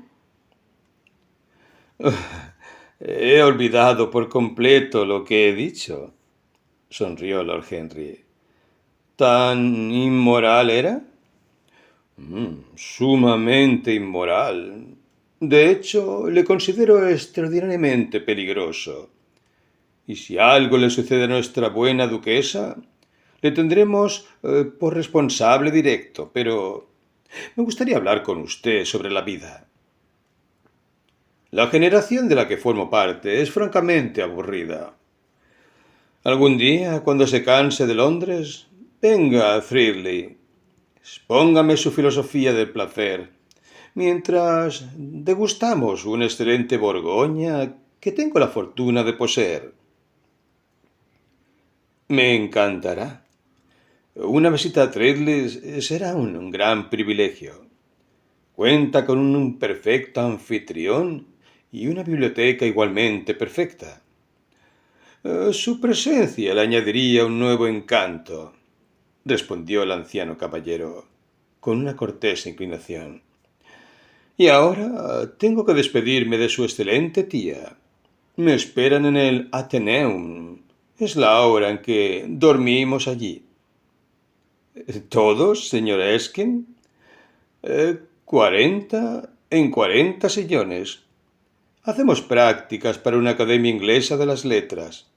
He olvidado por completo lo que he dicho, sonrió Lord Henry. ¿Tan inmoral era? Sumamente inmoral. De hecho, le considero extraordinariamente peligroso. Y si algo le sucede a nuestra buena duquesa, le tendremos por responsable directo, pero me gustaría hablar con usted sobre la vida. La generación de la que formo parte es francamente aburrida. Algún día, cuando se canse de Londres, venga a Threadley. Expóngame su filosofía del placer, mientras degustamos un excelente Borgoña que tengo la fortuna de poseer. Me encantará. Una visita a Threadley será un gran privilegio. Cuenta con un perfecto anfitrión y una biblioteca igualmente perfecta. Su presencia le añadiría un nuevo encanto, respondió el anciano caballero, con una cortés inclinación. Y ahora tengo que despedirme de su excelente tía. Me esperan en el Athenaeum. Es la hora en que dormimos allí. ¿Todos, señor Erskine? 40 sillones. Hacemos prácticas para una academia inglesa de las letras.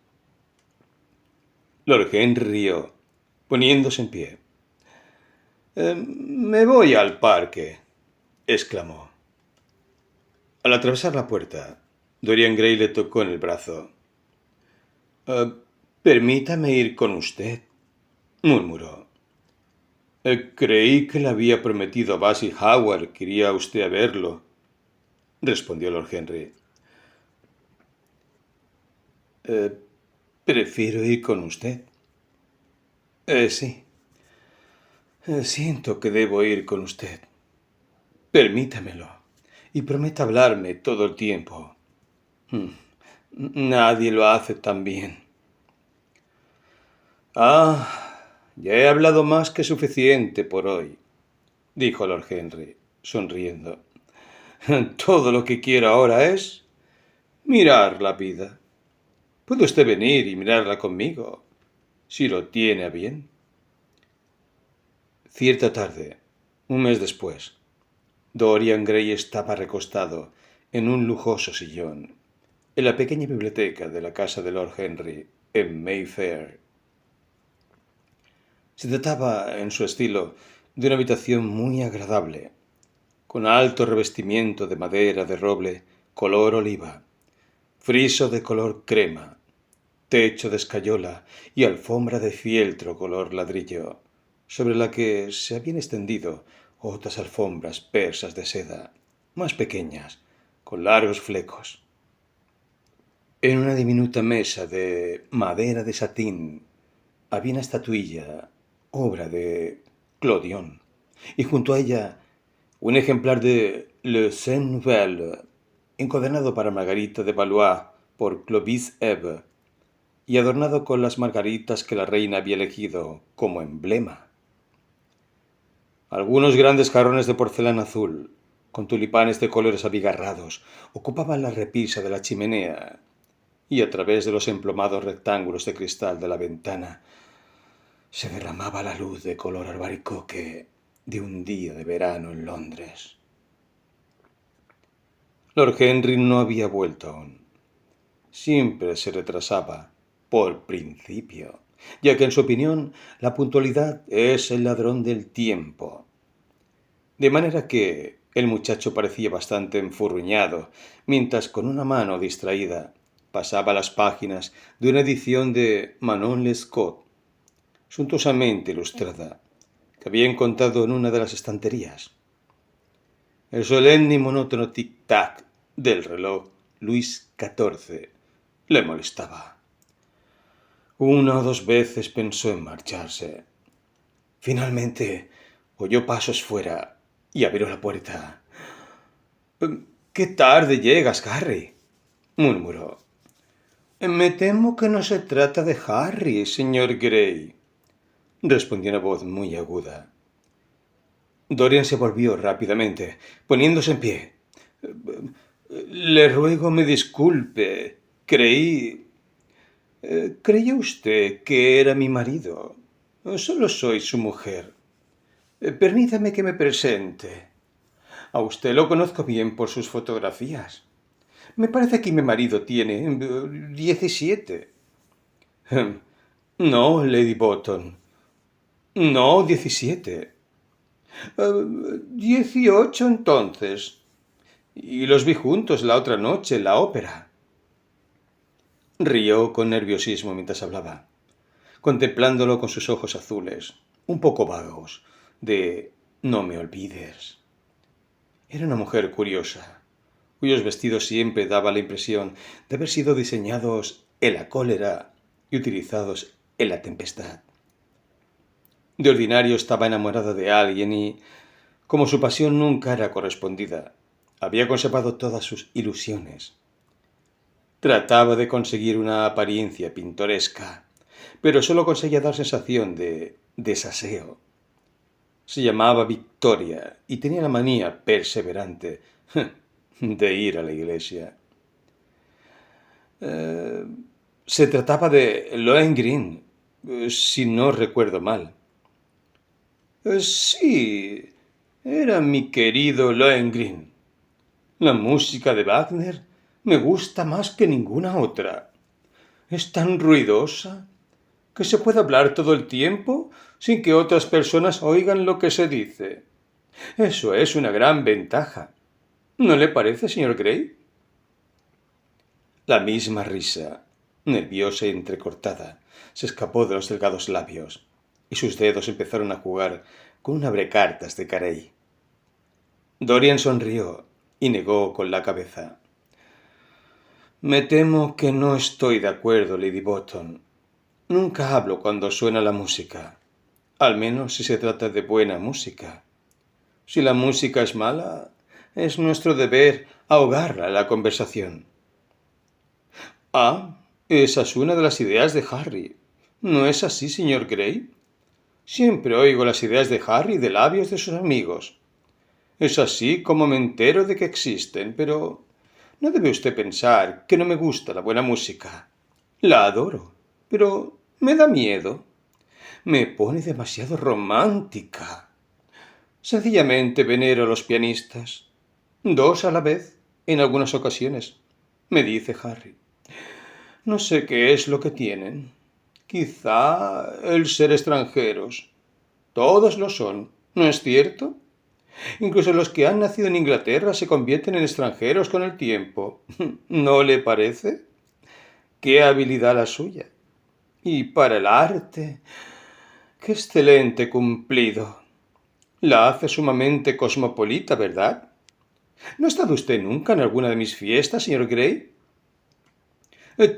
Lord Henry rió, poniéndose en pie. Me voy al parque, exclamó. Al atravesar la puerta, Dorian Gray le tocó en el brazo. Permítame ir con usted, murmuró. Creí que le había prometido a Basil Howard que iría usted a verlo, respondió Lord Henry. Prefiero ir con usted. Sí. Siento que debo ir con usted. Permítamelo. Y prometa hablarme todo el tiempo. Nadie lo hace tan bien. Ya he hablado más que suficiente por hoy, dijo Lord Henry, sonriendo. Todo lo que quiero ahora es mirar la vida. Puede usted venir y mirarla conmigo, si lo tiene a bien. Cierta tarde, un mes después, Dorian Gray estaba recostado en un lujoso sillón en la pequeña biblioteca de la casa de Lord Henry en Mayfair. Se trataba, en su estilo, de una habitación muy agradable, con alto revestimiento de madera de roble color oliva, friso de color crema, techo de escayola y alfombra de fieltro color ladrillo, sobre la que se habían extendido otras alfombras persas de seda, más pequeñas, con largos flecos. En una diminuta mesa de madera de satín había una estatuilla, obra de Clodion, y junto a ella un ejemplar de Le Saint Nouvel, encuadernado para Margarita de Valois por Clovis Eve, y adornado con las margaritas que la reina había elegido como emblema. Algunos grandes jarrones de porcelana azul, con tulipanes de colores abigarrados, ocupaban la repisa de la chimenea, y a través de los emplomados rectángulos de cristal de la ventana se derramaba la luz de color albaricoque de un día de verano en Londres. Lord Henry no había vuelto aún. Siempre se retrasaba, por principio, ya que en su opinión la puntualidad es el ladrón del tiempo. De manera que el muchacho parecía bastante enfurruñado, mientras con una mano distraída pasaba las páginas de una edición de Manon Lescaut, suntuosamente ilustrada, que había encontrado en una de las estanterías. El solemne y monótono tic-tac del reloj Luis XIV le molestaba. Una o dos veces pensó en marcharse. Finalmente oyó pasos fuera y abrió la puerta. «¡Qué tarde llegas, Harry!», murmuró. «Me temo que no se trata de Harry, señor Gray», respondió una voz muy aguda. Dorian se volvió rápidamente, poniéndose en pie. «Le ruego me disculpe. Creía usted que era mi marido. Solo soy su mujer. Permítame que me presente. A usted lo conozco bien por sus fotografías. Me parece que mi marido tiene 17. No, Lady Botton. No, 17. 18 entonces. Y los vi juntos la otra noche en la ópera». Rió con nerviosismo mientras hablaba, contemplándolo con sus ojos azules, un poco vagos, de «no me olvides». Era una mujer curiosa, cuyos vestidos siempre daban la impresión de haber sido diseñados en la cólera y utilizados en la tempestad. De ordinario estaba enamorada de alguien y, como su pasión nunca era correspondida, había conservado todas sus ilusiones. Trataba de conseguir una apariencia pintoresca, pero solo conseguía dar sensación de desaseo. Se llamaba Victoria y tenía la manía perseverante de ir a la iglesia. Se trataba de Lohengrin, si no recuerdo mal. Sí, era mi querido Lohengrin. La música de Wagner me gusta más que ninguna otra. Es tan ruidosa que se puede hablar todo el tiempo sin que otras personas oigan lo que se dice. Eso es una gran ventaja. ¿No le parece, señor Gray? La misma risa, nerviosa y entrecortada, se escapó de los delgados labios, y sus dedos empezaron a jugar con un abrecartas de carey. Dorian sonrió y negó con la cabeza. «Me temo que no estoy de acuerdo, Lady Botton. Nunca hablo cuando suena la música, al menos si se trata de buena música. Si la música es mala, es nuestro deber ahogarla en la conversación». «Ah, esa es una de las ideas de Harry. ¿No es así, señor Gray? Siempre oigo las ideas de Harry de labios de sus amigos. Es así como me entero de que existen, pero no debe usted pensar que no me gusta la buena música. La adoro, pero me da miedo. Me pone demasiado romántica. Sencillamente venero a los pianistas. 2 a la vez, en algunas ocasiones, me dice Harry. No sé qué es lo que tienen. Quizá el ser extranjeros. Todos lo son. ¿No es cierto? Incluso los que han nacido en Inglaterra se convierten en extranjeros con el tiempo. ¿No le parece? ¡Qué habilidad la suya! Y para el arte, qué excelente cumplido. La hace sumamente cosmopolita, ¿verdad? ¿No ha estado usted nunca en alguna de mis fiestas, señor Gray?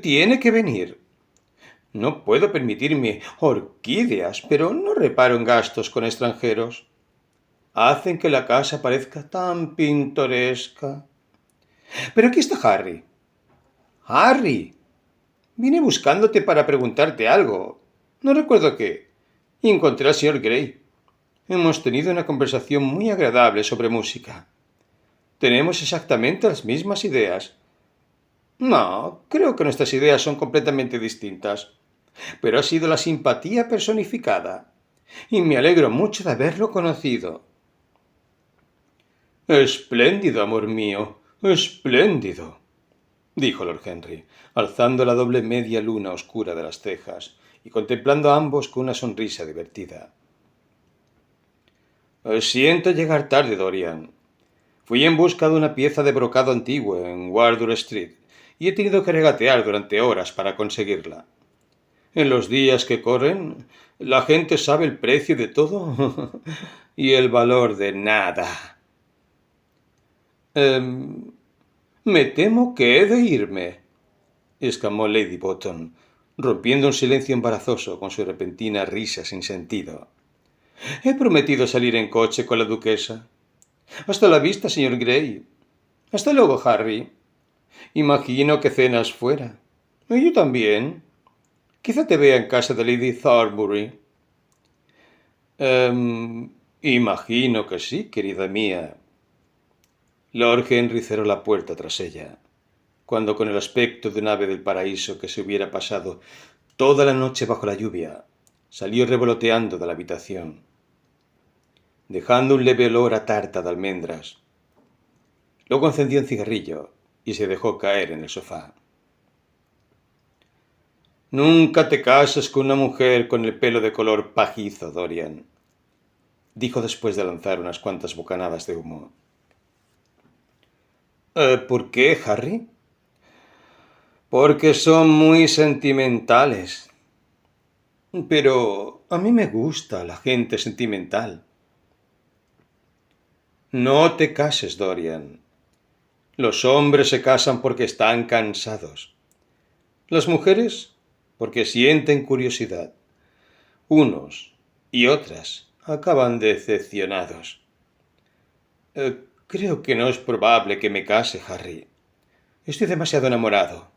Tiene que venir. No puedo permitirme orquídeas, pero no reparo en gastos con extranjeros. Hacen que la casa parezca tan pintoresca. Pero aquí está Harry. Harry, vine buscándote para preguntarte algo. No recuerdo qué. Y encontré al señor Gray. Hemos tenido una conversación muy agradable sobre música. Tenemos exactamente las mismas ideas. No, creo que nuestras ideas son completamente distintas. Pero ha sido la simpatía personificada. Y me alegro mucho de haberlo conocido. Espléndido, amor mío, espléndido, dijo Lord Henry, alzando la doble media luna oscura de las cejas y contemplando a ambos con una sonrisa divertida. Siento llegar tarde, Dorian. Fui en busca de una pieza de brocado antiguo en Wardour Street y he tenido que regatear durante horas para conseguirla. En los días que corren, la gente sabe el precio de todo y el valor de nada. Me temo que he de irme, exclamó Lady Bottom, rompiendo un silencio embarazoso con su repentina risa sin sentido. He prometido salir en coche con la duquesa. Hasta la vista, señor Gray. Hasta luego, Harry. Imagino que cenas fuera. Y yo también. Quizá te vea en casa de Lady Thornbury. Imagino que sí, querida mía. Lord Henry cerró la puerta tras ella, cuando con el aspecto de un ave del paraíso que se hubiera pasado toda la noche bajo la lluvia, salió revoloteando de la habitación, dejando un leve olor a tarta de almendras. Luego encendió un cigarrillo y se dejó caer en el sofá. Nunca te cases con una mujer con el pelo de color pajizo, Dorian, dijo después de lanzar unas cuantas bocanadas de humo. ¿Por qué, Harry? Porque son muy sentimentales. Pero a mí me gusta la gente sentimental. No te cases, Dorian. Los hombres se casan porque están cansados. Las mujeres porque sienten curiosidad. Unos y otras acaban decepcionados. Creo que no es probable que me case, Harry. Estoy demasiado enamorado.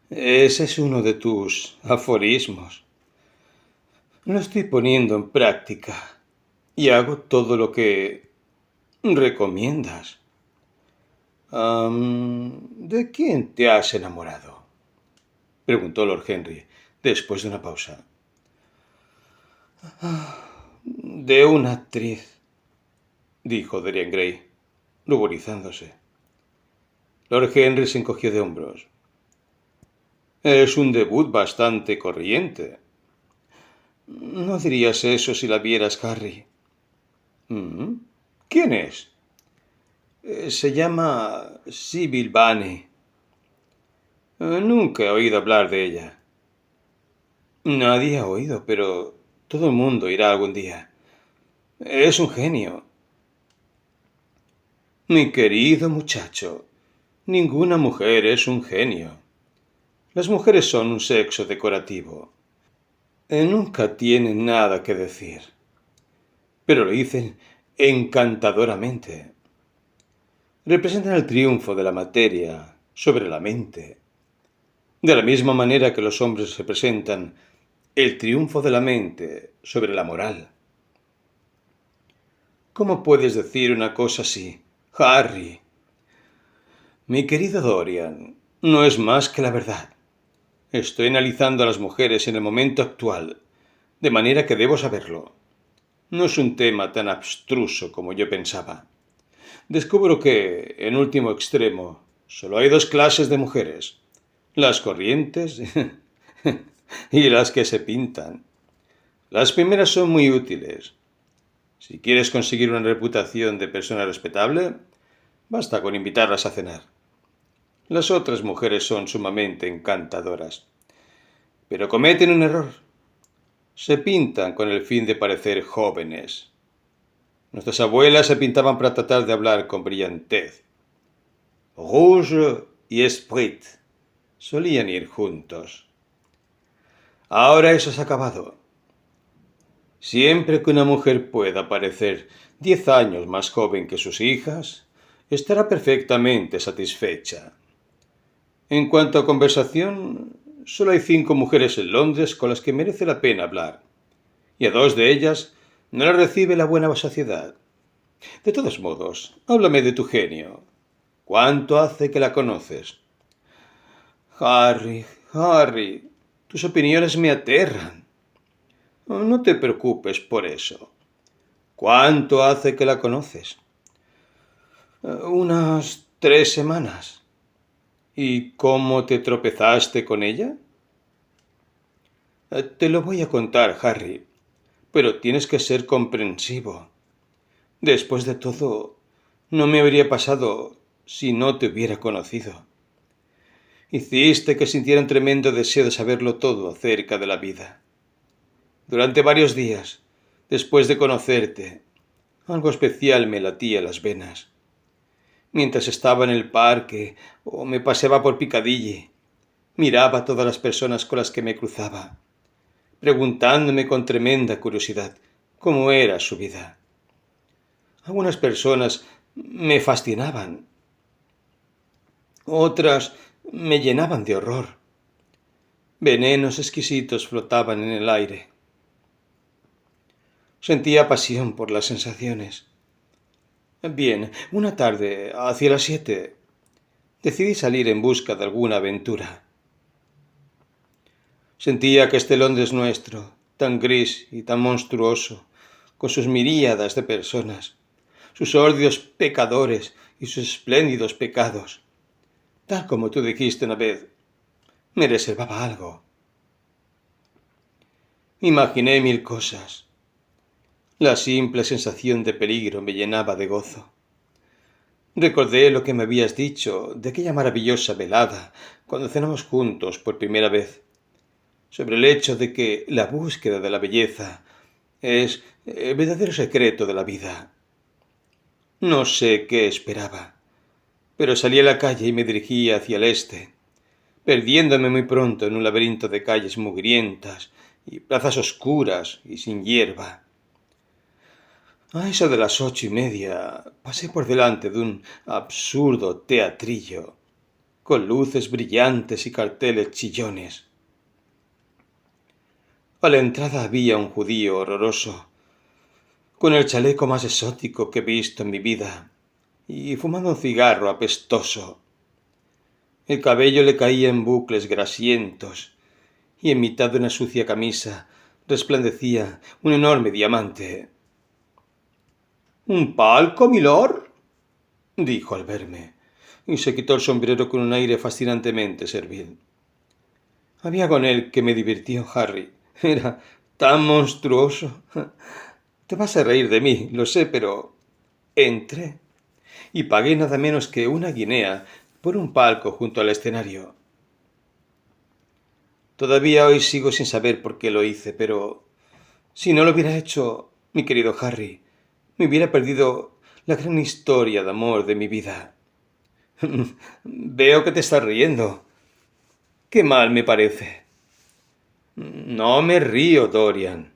Ese es uno de tus aforismos. Lo estoy poniendo en práctica y hago todo lo que recomiendas. ¿De quién te has enamorado? Preguntó Lord Henry, después de una pausa. De una actriz, dijo Dorian Gray, ruborizándose. Lord Henry se encogió de hombros. Es un debut bastante corriente. No dirías eso si la vieras, Harry. ¿Quién es? Se llama Sybil Vane. Nunca he oído hablar de ella. Nadie ha oído, pero todo el mundo irá algún día. Es un genio. Mi querido muchacho, ninguna mujer es un genio. Las mujeres son un sexo decorativo. Nunca tienen nada que decir. Pero lo dicen encantadoramente. Representan el triunfo de la materia sobre la mente. De la misma manera que los hombres representan el triunfo de la mente sobre la moral. ¿Cómo puedes decir una cosa así, Harry? Mi querido Dorian, no es más que la verdad. Estoy analizando a las mujeres en el momento actual, de manera que debo saberlo. No es un tema tan abstruso como yo pensaba. Descubro que, en último extremo, solo hay dos clases de mujeres. Las corrientes y las que se pintan. Las primeras son muy útiles. Si quieres conseguir una reputación de persona respetable, basta con invitarlas a cenar. Las otras mujeres son sumamente encantadoras, pero cometen un error. Se pintan con el fin de parecer jóvenes. Nuestras abuelas se pintaban para tratar de hablar con brillantez. Rouge y esprit solían ir juntos. Ahora eso se ha acabado. Siempre que una mujer pueda parecer 10 años más joven que sus hijas, estará perfectamente satisfecha. En cuanto a conversación, solo hay 5 mujeres en Londres con las que merece la pena hablar, y a 2 de ellas no las recibe la buena sociedad. De todos modos, háblame de tu genio. ¿Cuánto hace que la conoces? Harry, tus opiniones me aterran. No te preocupes por eso. ¿Cuánto hace que la conoces? Unas 3 semanas. ¿Y cómo te tropezaste con ella? Te lo voy a contar, Harry, pero tienes que ser comprensivo. Después de todo, no me habría pasado si no te hubiera conocido. Hiciste que sintiera un tremendo deseo de saberlo todo acerca de la vida. Durante varios días, después de conocerte, algo especial me latía las venas. Mientras estaba en el parque o me paseaba por Piccadilly, miraba a todas las personas con las que me cruzaba, preguntándome con tremenda curiosidad cómo era su vida. Algunas personas me fascinaban, otras me llenaban de horror. Venenos exquisitos flotaban en el aire. Sentía pasión por las sensaciones. Bien, una tarde, hacia las 7, decidí salir en busca de alguna aventura. Sentía que este Londres nuestro, tan gris y tan monstruoso, con sus miríadas de personas, sus sórdidos pecadores y sus espléndidos pecados, tal como tú dijiste una vez, me reservaba algo. Imaginé 1000 cosas. La simple sensación de peligro me llenaba de gozo. Recordé lo que me habías dicho de aquella maravillosa velada cuando cenamos juntos por primera vez, sobre el hecho de que la búsqueda de la belleza es el verdadero secreto de la vida. No sé qué esperaba, pero salí a la calle y me dirigí hacia el este, perdiéndome muy pronto en un laberinto de calles mugrientas y plazas oscuras y sin hierba. A eso de las 8:30 pasé por delante de un absurdo teatrillo, con luces brillantes y carteles chillones. A la entrada había un judío horroroso, con el chaleco más exótico que he visto en mi vida, y fumando un cigarro apestoso. El cabello le caía en bucles grasientos, y en mitad de una sucia camisa resplandecía un enorme diamante. ¿Un palco, milord?, dijo al verme, y se quitó el sombrero con un aire fascinantemente servil. Había con él que me divirtió, Harry. Era tan monstruoso. Te vas a reír de mí, lo sé, pero entré y pagué nada menos que 1 guinea por un palco junto al escenario. Todavía hoy sigo sin saber por qué lo hice, pero si no lo hubiera hecho, mi querido Harry, me hubiera perdido la gran historia de amor de mi vida. Veo que te estás riendo. Qué mal me parece. No me río, Dorian.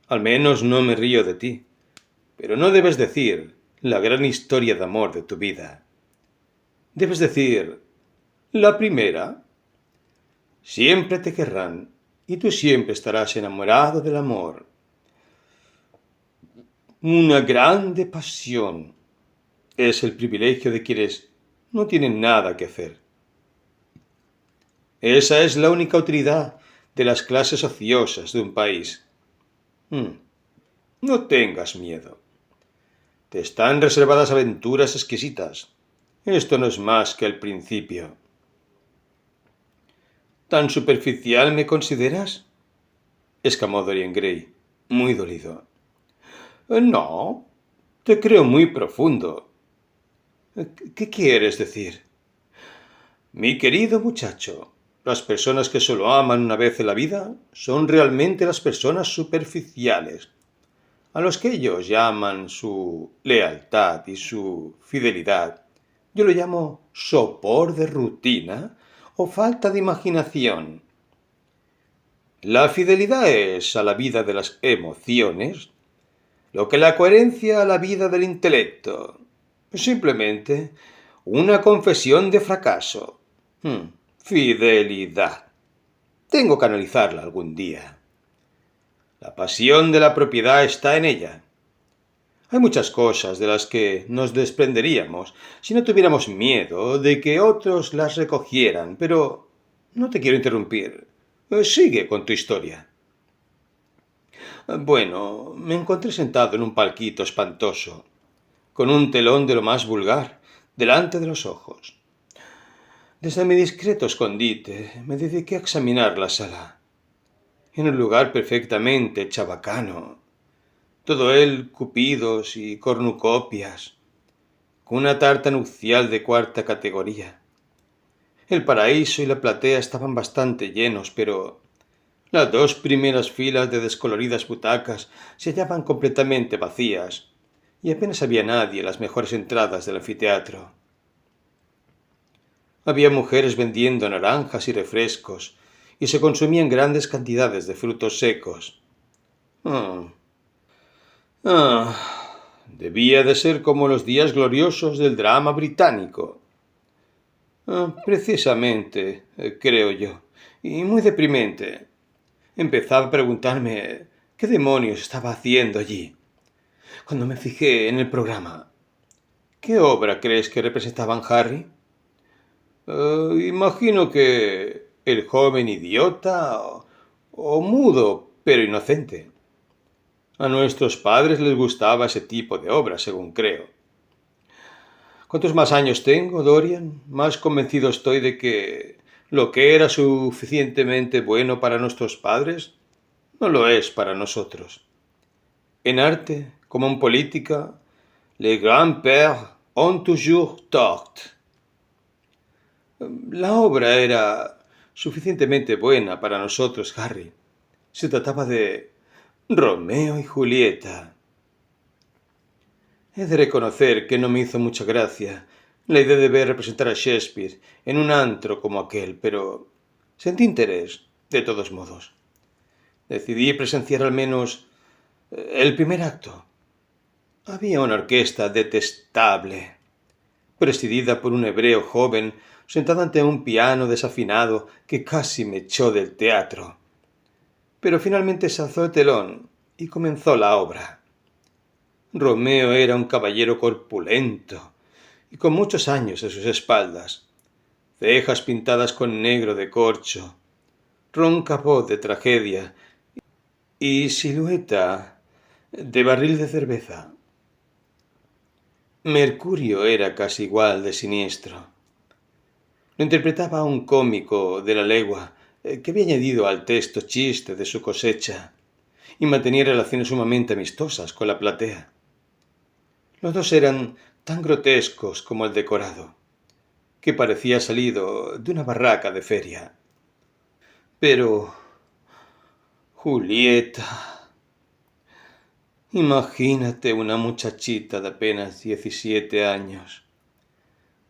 Al menos no me río de ti. Pero no debes decir la gran historia de amor de tu vida. Debes decir la primera. Siempre te querrán y tú siempre estarás enamorado del amor. Una grande pasión es el privilegio de quienes no tienen nada que hacer. Esa es la única utilidad de las clases ociosas de un país. No tengas miedo. Te están reservadas aventuras exquisitas. Esto no es más que el principio. ¿Tan superficial me consideras?, exclamó Dorian Gray, muy dolido. No, te creo muy profundo. ¿Qué quieres decir? Mi querido muchacho, las personas que solo aman una vez en la vida son realmente las personas superficiales, a los que ellos llaman su lealtad y su fidelidad. Yo lo llamo sopor de rutina o falta de imaginación. La fidelidad es a la vida de las emociones lo que la coherencia a la vida del intelecto. Simplemente una confesión de fracaso. Fidelidad. Tengo que analizarla algún día. La pasión de la propiedad está en ella. Hay muchas cosas de las que nos desprenderíamos si no tuviéramos miedo de que otros las recogieran, pero no te quiero interrumpir. Sigue con tu historia. Bueno, me encontré sentado en un palquito espantoso, con un telón de lo más vulgar, delante de los ojos. Desde mi discreto escondite me dediqué a examinar la sala. En un lugar perfectamente chabacano, todo él cupidos y cornucopias, con una tarta nupcial de cuarta categoría. El paraíso y la platea estaban bastante llenos, pero las dos primeras filas de descoloridas butacas se hallaban completamente vacías, y apenas había nadie en las mejores entradas del anfiteatro. Había mujeres vendiendo naranjas y refrescos, y se consumían grandes cantidades de frutos secos. Debía de ser como los días gloriosos del drama británico. Precisamente, creo yo, y muy deprimente. Empezaba a preguntarme qué demonios estaba haciendo allí. Cuando me fijé en el programa, ¿qué obra crees que representaban, Harry? Imagino que el joven idiota o mudo, pero inocente. A nuestros padres les gustaba ese tipo de obra, según creo. Cuantos más años tengo, Dorian, más convencido estoy de que lo que era suficientemente bueno para nuestros padres no lo es para nosotros. En arte, como en política, les grands-pères ont toujours tort. La obra era suficientemente buena para nosotros, Harry. Se trataba de Romeo y Julieta. He de reconocer que no me hizo mucha gracia la idea de ver representar a Shakespeare en un antro como aquel, pero sentí interés, de todos modos. Decidí presenciar al menos el primer acto. Había una orquesta detestable, presidida por un hebreo joven sentado ante un piano desafinado que casi me echó del teatro. Pero finalmente se alzó el telón y comenzó la obra. Romeo era un caballero corpulento y con muchos años a sus espaldas, cejas pintadas con negro de corcho, ronca voz de tragedia y silueta de barril de cerveza. Mercurio era casi igual de siniestro. Lo interpretaba un cómico de la legua que había añadido al texto chiste de su cosecha y mantenía relaciones sumamente amistosas con la platea. Los dos eran tan grotescos como el decorado, que parecía salido de una barraca de feria. Pero Julieta, imagínate una muchachita de apenas 17 años,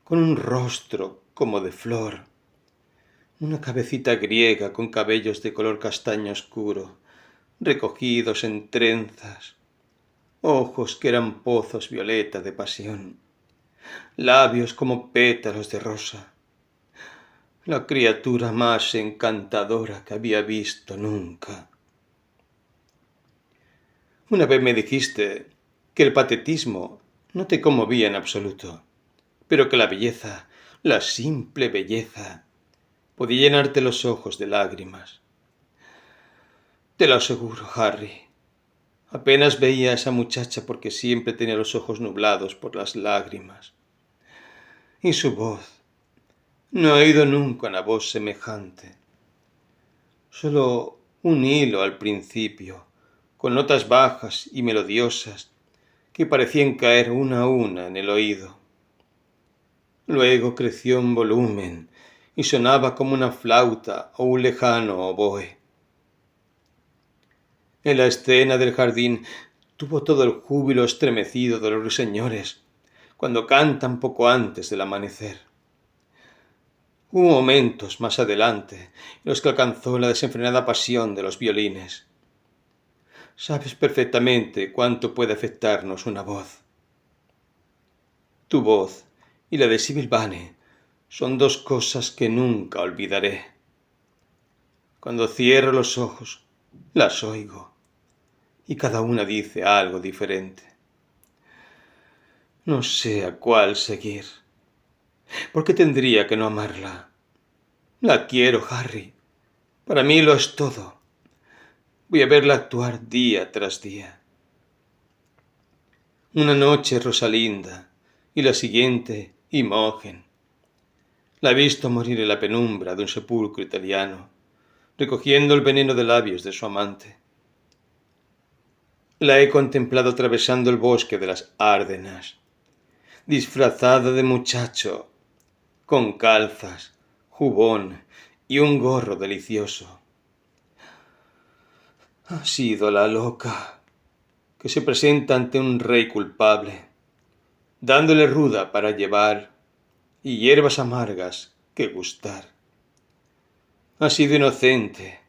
con un rostro como de flor, una cabecita griega con cabellos de color castaño oscuro, recogidos en trenzas, ojos que eran pozos violeta de pasión, labios como pétalos de rosa, la criatura más encantadora que había visto nunca. Una vez me dijiste que el patetismo no te conmovía en absoluto, pero que la belleza, la simple belleza, podía llenarte los ojos de lágrimas. Te lo aseguro, Harry. Apenas veía a esa muchacha porque siempre tenía los ojos nublados por las lágrimas. Y su voz. No he oído nunca una voz semejante. Solo un hilo al principio, con notas bajas y melodiosas que parecían caer una a una en el oído. Luego creció en volumen y sonaba como una flauta o un lejano oboe. En la escena del jardín tuvo todo el júbilo estremecido de los ruiseñores cuando cantan poco antes del amanecer. Hubo momentos más adelante en los que alcanzó la desenfrenada pasión de los violines. Sabes perfectamente cuánto puede afectarnos una voz. Tu voz y la de Sybil Vane son dos cosas que nunca olvidaré. Cuando cierro los ojos, las oigo, y cada una dice algo diferente. No sé a cuál seguir. ¿Por qué tendría que no amarla? La quiero, Harry. Para mí lo es todo. Voy a verla actuar día tras día. Una noche Rosalinda y la siguiente Imogen. La he visto morir en la penumbra de un sepulcro italiano, recogiendo el veneno de labios de su amante. La he contemplado atravesando el bosque de las Ardenas, disfrazada de muchacho, con calzas, jubón y un gorro delicioso. Ha sido la loca que se presenta ante un rey culpable, dándole ruda para llevar y hierbas amargas que gustar. Ha sido inocente,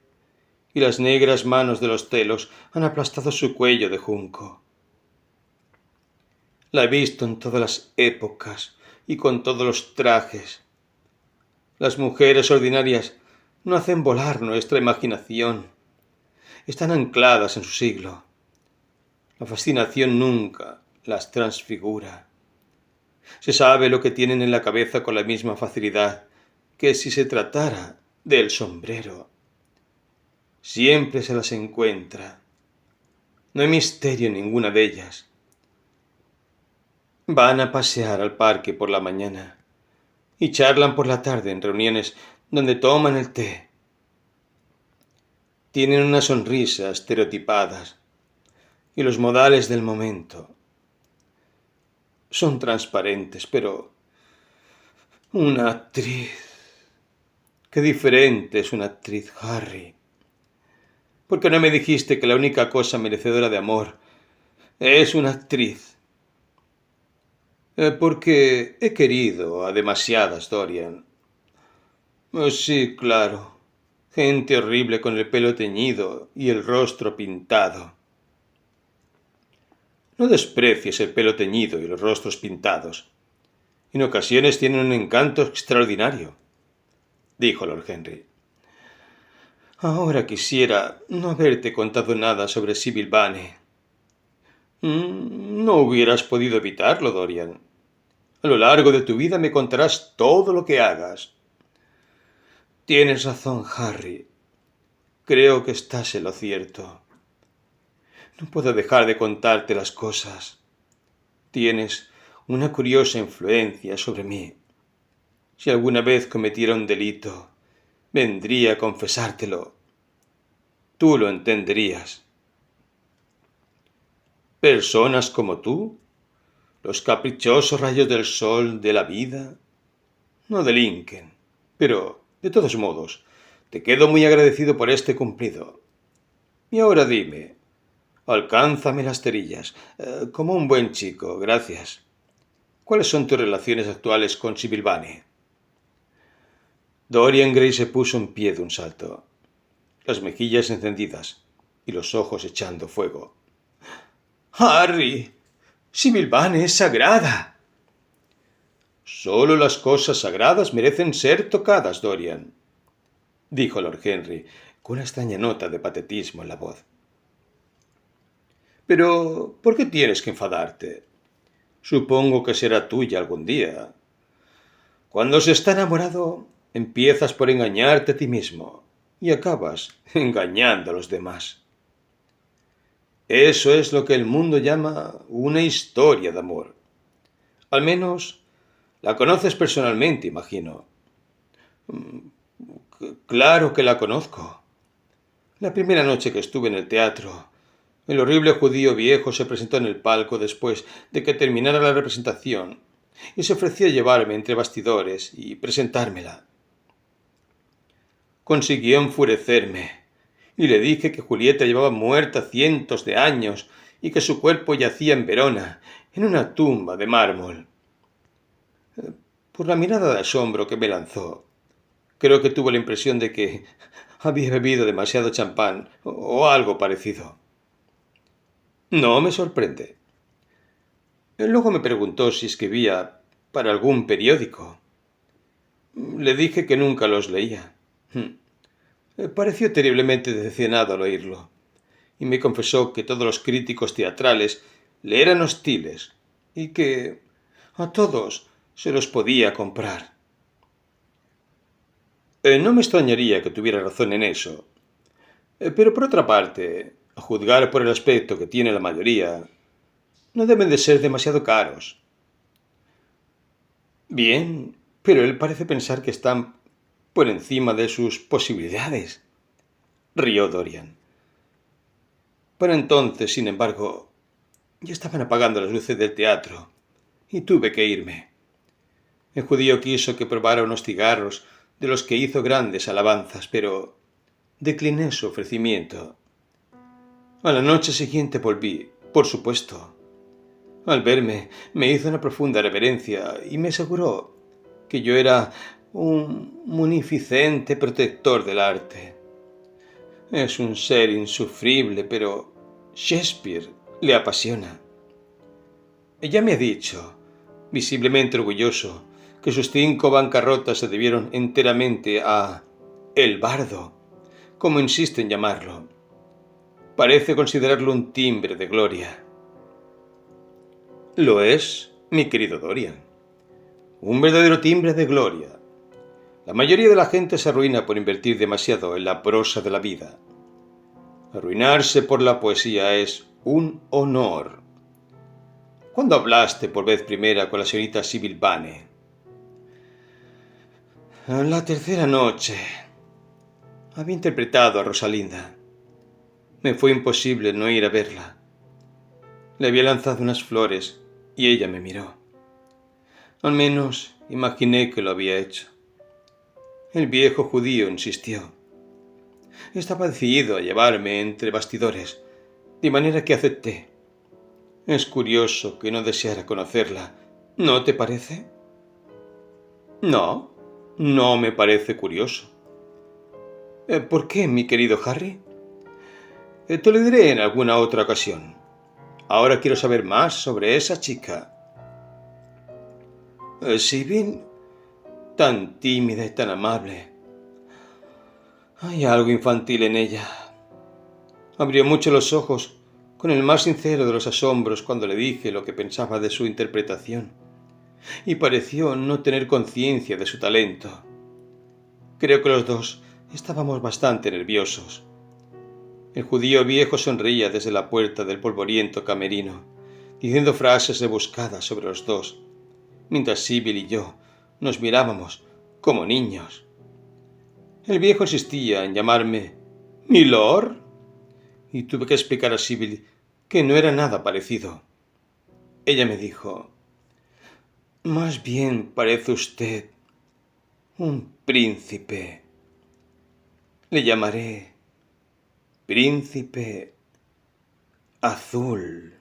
y las negras manos de los celos han aplastado su cuello de junco. La he visto en todas las épocas y con todos los trajes. Las mujeres ordinarias no hacen volar nuestra imaginación. Están ancladas en su siglo. La fascinación nunca las transfigura. Se sabe lo que tienen en la cabeza con la misma facilidad que si se tratara del sombrero. Siempre se las encuentra. No hay misterio en ninguna de ellas. Van a pasear al parque por la mañana y charlan por la tarde en reuniones donde toman el té. Tienen una sonrisa estereotipadas y los modales del momento. Son transparentes, pero una actriz. Qué diferente es una actriz, Harry. ¿Por qué no me dijiste que la única cosa merecedora de amor es una actriz? Porque he querido a demasiadas, Dorian. Sí, claro. Gente horrible con el pelo teñido y el rostro pintado. No desprecies el pelo teñido y los rostros pintados. En ocasiones tienen un encanto extraordinario, dijo Lord Henry. Ahora quisiera no haberte contado nada sobre Sybil Vane. No hubieras podido evitarlo, Dorian. A lo largo de tu vida me contarás todo lo que hagas. Tienes razón, Harry. Creo que estás en lo cierto. No puedo dejar de contarte las cosas. Tienes una curiosa influencia sobre mí. Si alguna vez cometiera un delito, vendría a confesártelo. Tú lo entenderías. Personas como tú, los caprichosos rayos del sol de la vida, no delinquen, pero, de todos modos, te quedo muy agradecido por este cumplido. Y ahora dime, alcánzame las cerillas, como un buen chico, gracias. ¿Cuáles son tus relaciones actuales con Sybil Vane? Dorian Gray se puso en pie de un salto, las mejillas encendidas y los ojos echando fuego. ¡Harry! ¡Sybil Vane es sagrada! Solo las cosas sagradas merecen ser tocadas, Dorian, dijo Lord Henry, con una extraña nota de patetismo en la voz. Pero, ¿por qué tienes que enfadarte? Supongo que será tuya algún día. Cuando se está enamorado, empiezas por engañarte a ti mismo y acabas engañando a los demás. Eso es lo que el mundo llama una historia de amor. Al menos la conoces personalmente, imagino. Claro que la conozco. La primera noche que estuve en el teatro, El horrible judío viejo se presentó en el palco después de que terminara la representación y se ofreció a llevarme entre bastidores y presentármela. Consiguió enfurecerme y le dije que Julieta llevaba muerta cientos de años y que su cuerpo yacía en Verona, en una tumba de mármol. Por la mirada de asombro que me lanzó, creo que tuvo la impresión de que había bebido demasiado champán o algo parecido. No me sorprende. Luego me preguntó si escribía para algún periódico. Le dije que nunca los leía. Pareció terriblemente decepcionado al oírlo, y me confesó que todos los críticos teatrales le eran hostiles y que a todos se los podía comprar. No me extrañaría que tuviera razón en eso. Pero por otra parte, a juzgar por el aspecto que tiene la mayoría, no deben de ser demasiado caros. Bien, pero él parece pensar que están por encima de sus posibilidades, rió Dorian. Para entonces, sin embargo, ya estaban apagando las luces del teatro y tuve que irme. El judío quiso que probara unos cigarros de los que hizo grandes alabanzas, pero decliné su ofrecimiento. A la noche siguiente volví, por supuesto. Al verme, me hizo una profunda reverencia y me aseguró que yo era un munificente protector del arte. Es un ser insufrible, pero Shakespeare le apasiona. Ella me ha dicho, visiblemente orgulloso, que sus 5 bancarrotas se debieron enteramente a el bardo, como insiste en llamarlo. Parece considerarlo un timbre de gloria. Lo es, mi querido Dorian. Un verdadero timbre de gloria. La mayoría de la gente se arruina por invertir demasiado en la prosa de la vida. Arruinarse por la poesía es un honor. ¿Cuándo hablaste por vez primera con la señorita Sybil Vane? La tercera noche. Había interpretado a Rosalinda. Me fue imposible no ir a verla. Le había lanzado unas flores y ella me miró. Al menos imaginé que lo había hecho. El viejo judío insistió. Estaba decidido a llevarme entre bastidores, de manera que acepté. Es curioso que no deseara conocerla, ¿no te parece? No, no me parece curioso. ¿Por qué, mi querido Harry? Te lo diré en alguna otra ocasión. Ahora quiero saber más sobre esa chica. Sybil, tan tímida y tan amable. Hay algo infantil en ella. Abrió mucho los ojos, con el más sincero de los asombros, cuando le dije lo que pensaba de su interpretación, y pareció no tener conciencia de su talento. Creo que los dos estábamos bastante nerviosos. El judío viejo sonreía desde la puerta del polvoriento camerino, diciendo frases rebuscadas sobre los dos, mientras Sybil y yo nos mirábamos como niños. El viejo insistía en llamarme «Milord», y tuve que explicar a Sybil que no era nada parecido. Ella me dijo: «Más bien parece usted un príncipe. Le llamaré Príncipe Azul».